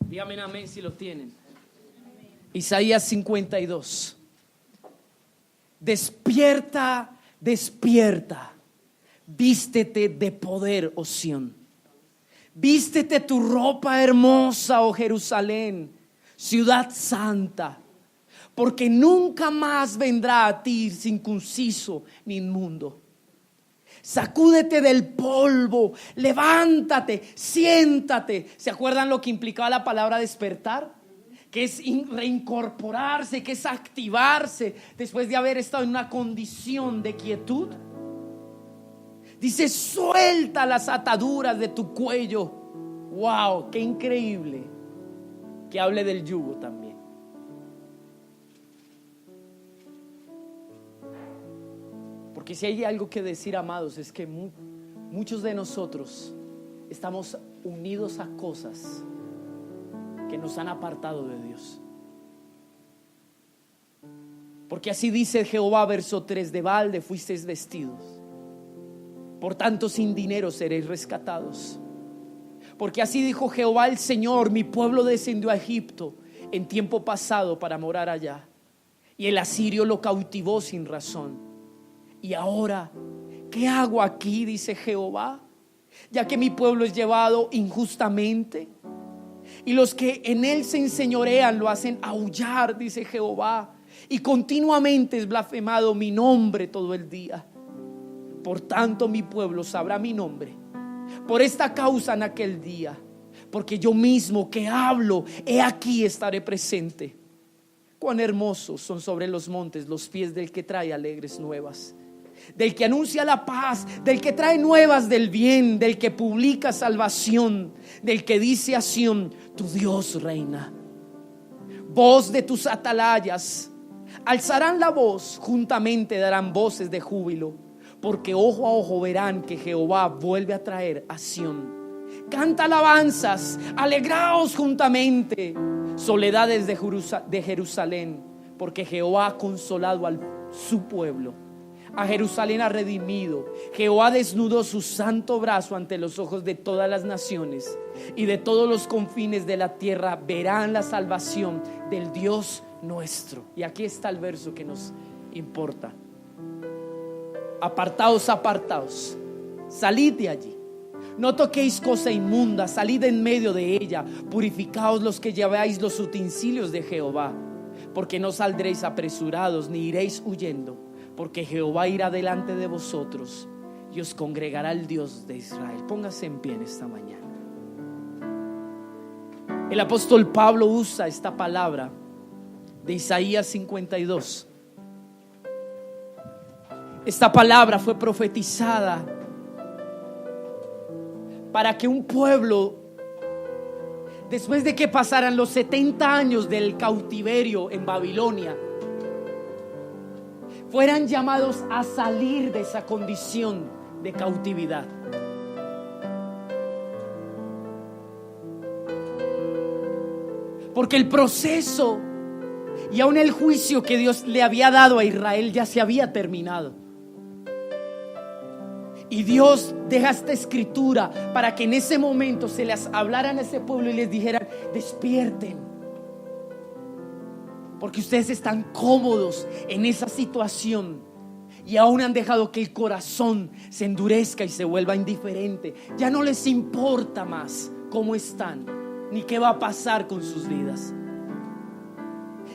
Dígame amén si lo tienen. Isaías 52. Despierta, despierta, vístete de poder, oh Sión. Vístete tu ropa hermosa, oh Jerusalén, ciudad santa, porque nunca más vendrá a ti circunciso ni inmundo. Sacúdete del polvo, levántate, siéntate. ¿Se acuerdan lo que implicaba la palabra despertar? Que es reincorporarse, que es activarse después de haber estado en una condición de quietud. Dice: suelta las ataduras de tu cuello. Wow, qué increíble que hable del yugo también. Porque si hay algo que decir, amados, es que muchos de nosotros estamos unidos a cosas que nos han apartado de Dios. Porque así dice Jehová, verso 3: de balde fuisteis vestidos, por tanto sin dinero seréis rescatados. Porque así dijo Jehová el Señor: mi pueblo descendió a Egipto en tiempo pasado para morar allá, y el asirio lo cautivó sin razón. Y ahora, ¿qué hago aquí? Dice Jehová, ya que mi pueblo es llevado injustamente, y los que en él se enseñorean lo hacen aullar, dice Jehová, y continuamente es blasfemado mi nombre todo el día. Por tanto mi pueblo sabrá mi nombre por esta causa en aquel día, porque yo mismo que hablo, he aquí estaré presente. Cuán hermosos son sobre los montes los pies del que trae alegres nuevas, del que anuncia la paz, del que trae nuevas del bien, del que publica salvación, del que dice a Sión: tu Dios reina. Voz de tus atalayas alzarán la voz, juntamente darán voces de júbilo, porque ojo a ojo verán que Jehová vuelve a traer a Sión. Canta alabanzas, alegraos juntamente, soledades de Jerusalén, porque Jehová ha consolado a su pueblo. A Jerusalén ha redimido. Jehová desnudó su santo brazo ante los ojos de todas las naciones, y de todos los confines de la tierra verán la salvación del Dios nuestro. Y aquí está el verso que nos importa: apartaos, apartaos, salid de allí, no toquéis cosa inmunda, salid en medio de ella, purificaos los que lleváis los utensilios de Jehová, porque no saldréis apresurados ni iréis huyendo, porque Jehová irá delante de vosotros y os congregará el Dios de Israel. Póngase en pie en esta mañana. El apóstol Pablo usa esta palabra de Isaías 52. Esta palabra fue profetizada para que un pueblo, después de que pasaran los 70 años del cautiverio en Babilonia, fueran llamados a salir de esa condición de cautividad. Porque el proceso y aún el juicio que Dios le había dado a Israel ya se había terminado. Y Dios deja esta escritura para que en ese momento se les hablaran a ese pueblo y les dijeran: despierten, porque ustedes están cómodos en esa situación y aún han dejado que el corazón se endurezca y se vuelva indiferente. Ya no les importa más cómo están. ni qué va a pasar con sus vidas.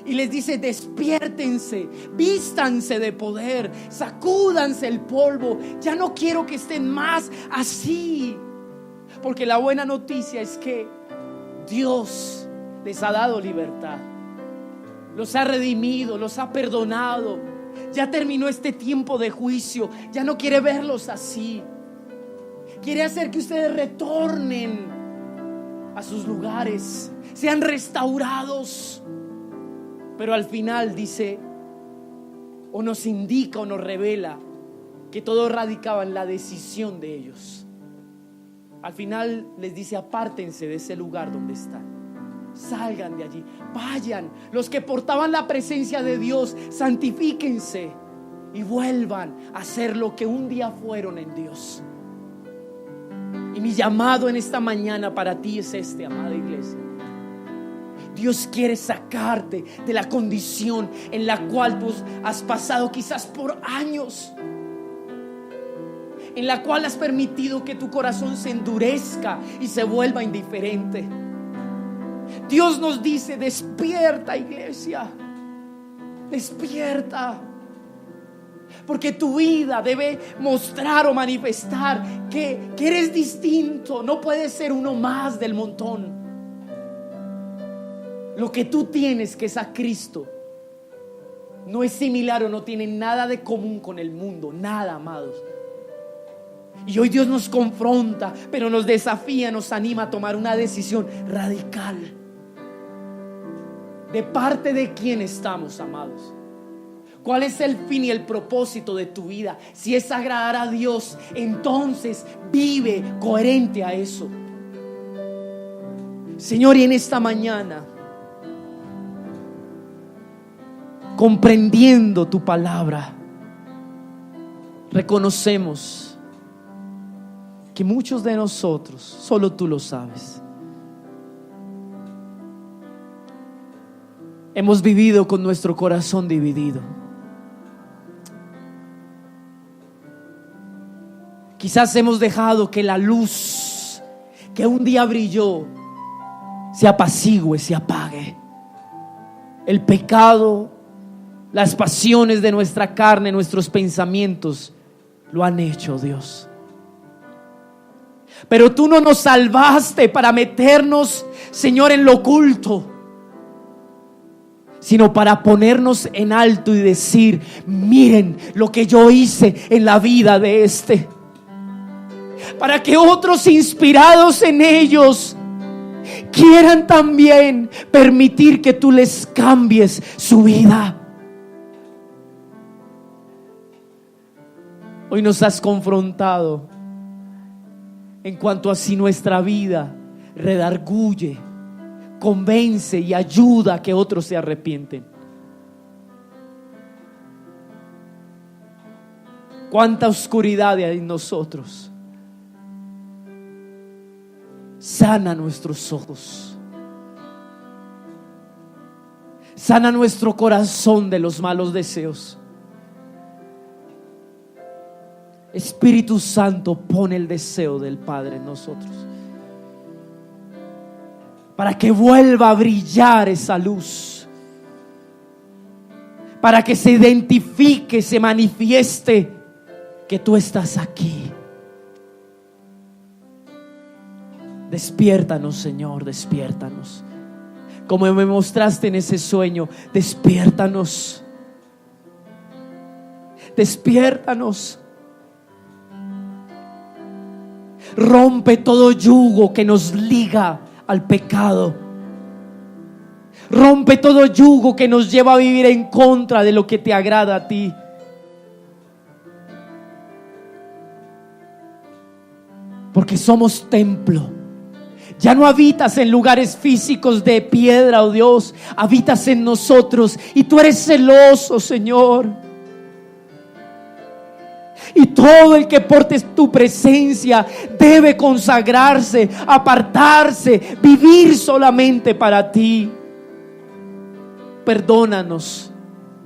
Y les dice: despiértense, vístanse de poder, sacúdanse el polvo. Ya no quiero que estén más así. Porque la buena noticia es que Dios les ha dado libertad, los ha redimido, los ha perdonado. Ya terminó este tiempo de juicio. Ya no quiere verlos así. Quiere hacer que ustedes retornen a sus lugares, sean restaurados. Pero al final dice, o nos indica o nos revela, que todo radicaba en la decisión de ellos. Al final les dice: apártense de ese lugar donde están, salgan de allí, vayan. Los que portaban la presencia de Dios, santifíquense y vuelvan a ser lo que un día fueron en Dios. Y mi llamado en esta mañana para ti es este, amada iglesia. Dios quiere sacarte de la condición en la cual tú has pasado quizás por años, en la cual has permitido que tu corazón se endurezca y se vuelva indiferente. Dios nos dice: despierta, iglesia, despierta. Porque tu vida debe mostrar o manifestar que eres distinto. No puedes ser uno más del montón. Lo que tú tienes, que es a Cristo, no es similar o no tiene nada de común con el mundo. Nada, amados. Y hoy Dios nos confronta, pero nos desafía, nos anima a tomar una decisión radical. ¿De parte de quién estamos, amados? ¿Cuál es el fin y el propósito de tu vida? Si es agradar a Dios, entonces vive coherente a eso. Señor, y en esta mañana, comprendiendo tu palabra, reconocemos que muchos de nosotros, solo tú lo sabes, hemos vivido con nuestro corazón dividido. Quizás hemos dejado que la luz que un día brilló se apacigüe, se apague. El pecado, las pasiones de nuestra carne, nuestros pensamientos lo han hecho, Dios. Pero tú no nos salvaste para meternos, Señor, en lo oculto, sino para ponernos en alto y decir: miren lo que yo hice en la vida de este. Para que otros, inspirados en ellos, quieran también permitir que tú les cambies su vida. Hoy nos has confrontado en cuanto a si nuestra vida redarguye, convence y ayuda a que otros se arrepienten. Cuánta oscuridad hay en nosotros. Sana nuestros ojos, sana nuestro corazón de los malos deseos. Espíritu Santo, pone el deseo del Padre en nosotros, para que vuelva a brillar esa luz, para que se identifique, se manifieste que tú estás aquí. Despiértanos, Señor, despiértanos. Como me mostraste en ese sueño, despiértanos. Despiértanos. Rompe todo yugo que nos liga al pecado. Rompe todo yugo que nos lleva a vivir en contra de lo que te agrada a ti. Porque somos templo. Ya no habitas en lugares físicos de piedra, oh Dios. Habitas en nosotros y tú eres celoso, Señor. Y todo el que porte tu presencia debe consagrarse, apartarse, vivir solamente para ti. Perdónanos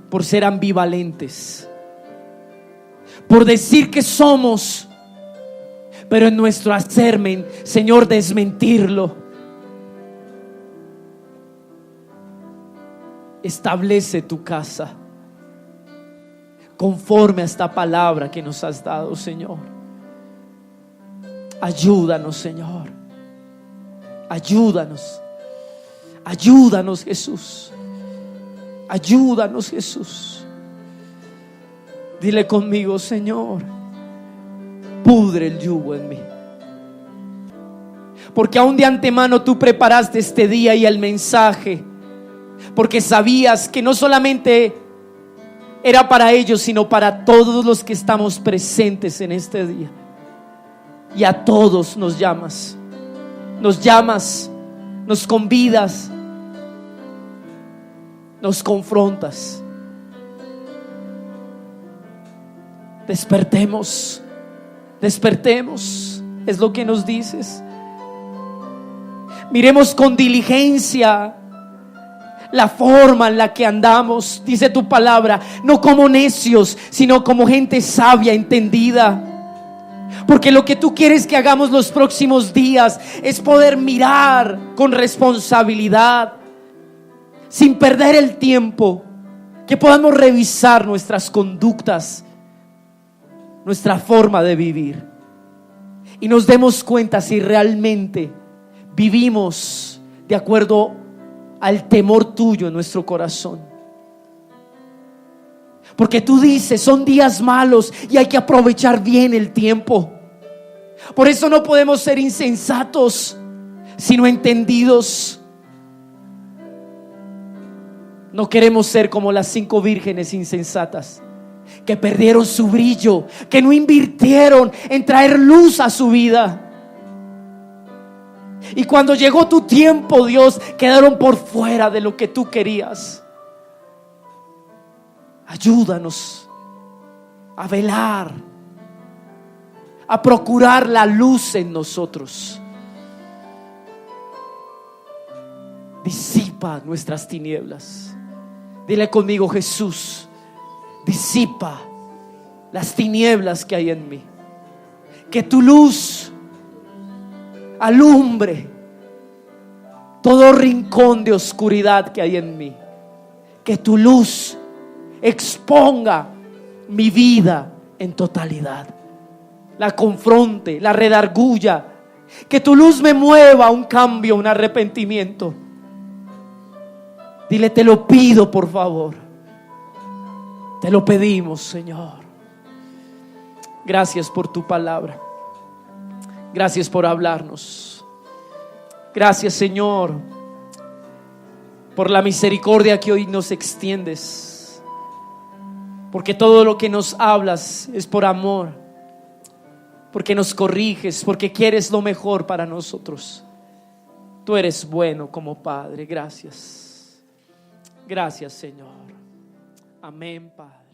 por ser ambivalentes, por decir que somos, pero en nuestro hacerme, Señor, desmentirlo. establece tu casa conforme a esta palabra que nos has dado, Señor. Ayúdanos, Señor. Ayúdanos. Ayúdanos, Jesús. Ayúdanos, Jesús. Dile conmigo: Señor, pudre el yugo en mí. Porque aún de antemano tú preparaste este día y el mensaje, porque sabías que no solamente era para ellos, sino para todos los que estamos presentes en este día. Y a todos nos llamas, nos convidas, nos confrontas. Despertemos, es lo que nos dices. Miremos con diligencia la forma en la que andamos, dice tu palabra, no como necios, sino como gente sabia, entendida. Porque lo que tú quieres que hagamos los próximos días es poder mirar con responsabilidad, sin perder el tiempo, que podamos revisar nuestras conductas, nuestra forma de vivir, y nos demos cuenta si realmente vivimos de acuerdo al temor tuyo en nuestro corazón. Porque tú dices, son días malos y hay que aprovechar bien el tiempo. Por eso no podemos ser insensatos, sino entendidos. No queremos ser como las 5 vírgenes insensatas que perdieron su brillo, que no invirtieron en traer luz a su vida. Y cuando llegó tu tiempo, Dios, quedaron por fuera de lo que tú querías. Ayúdanos a velar, a procurar la luz en nosotros. Disipa nuestras tinieblas. Dile conmigo: Jesús, disipa las tinieblas que hay en mí. Que tu luz alumbre todo rincón de oscuridad que hay en mí. Que tu luz exponga mi vida en totalidad, la confronte, la redarguya. Que tu luz me mueva a un cambio, un arrepentimiento. Dile: te lo pido, por favor. Te lo pedimos, Señor. Gracias por tu palabra. Gracias por hablarnos. Gracias, Señor, por la misericordia que hoy nos extiendes. Porque todo lo que nos hablas es por amor. Porque nos corriges, porque quieres lo mejor para nosotros. Tú eres bueno como Padre. Gracias. Gracias, Señor. Amén, Padre.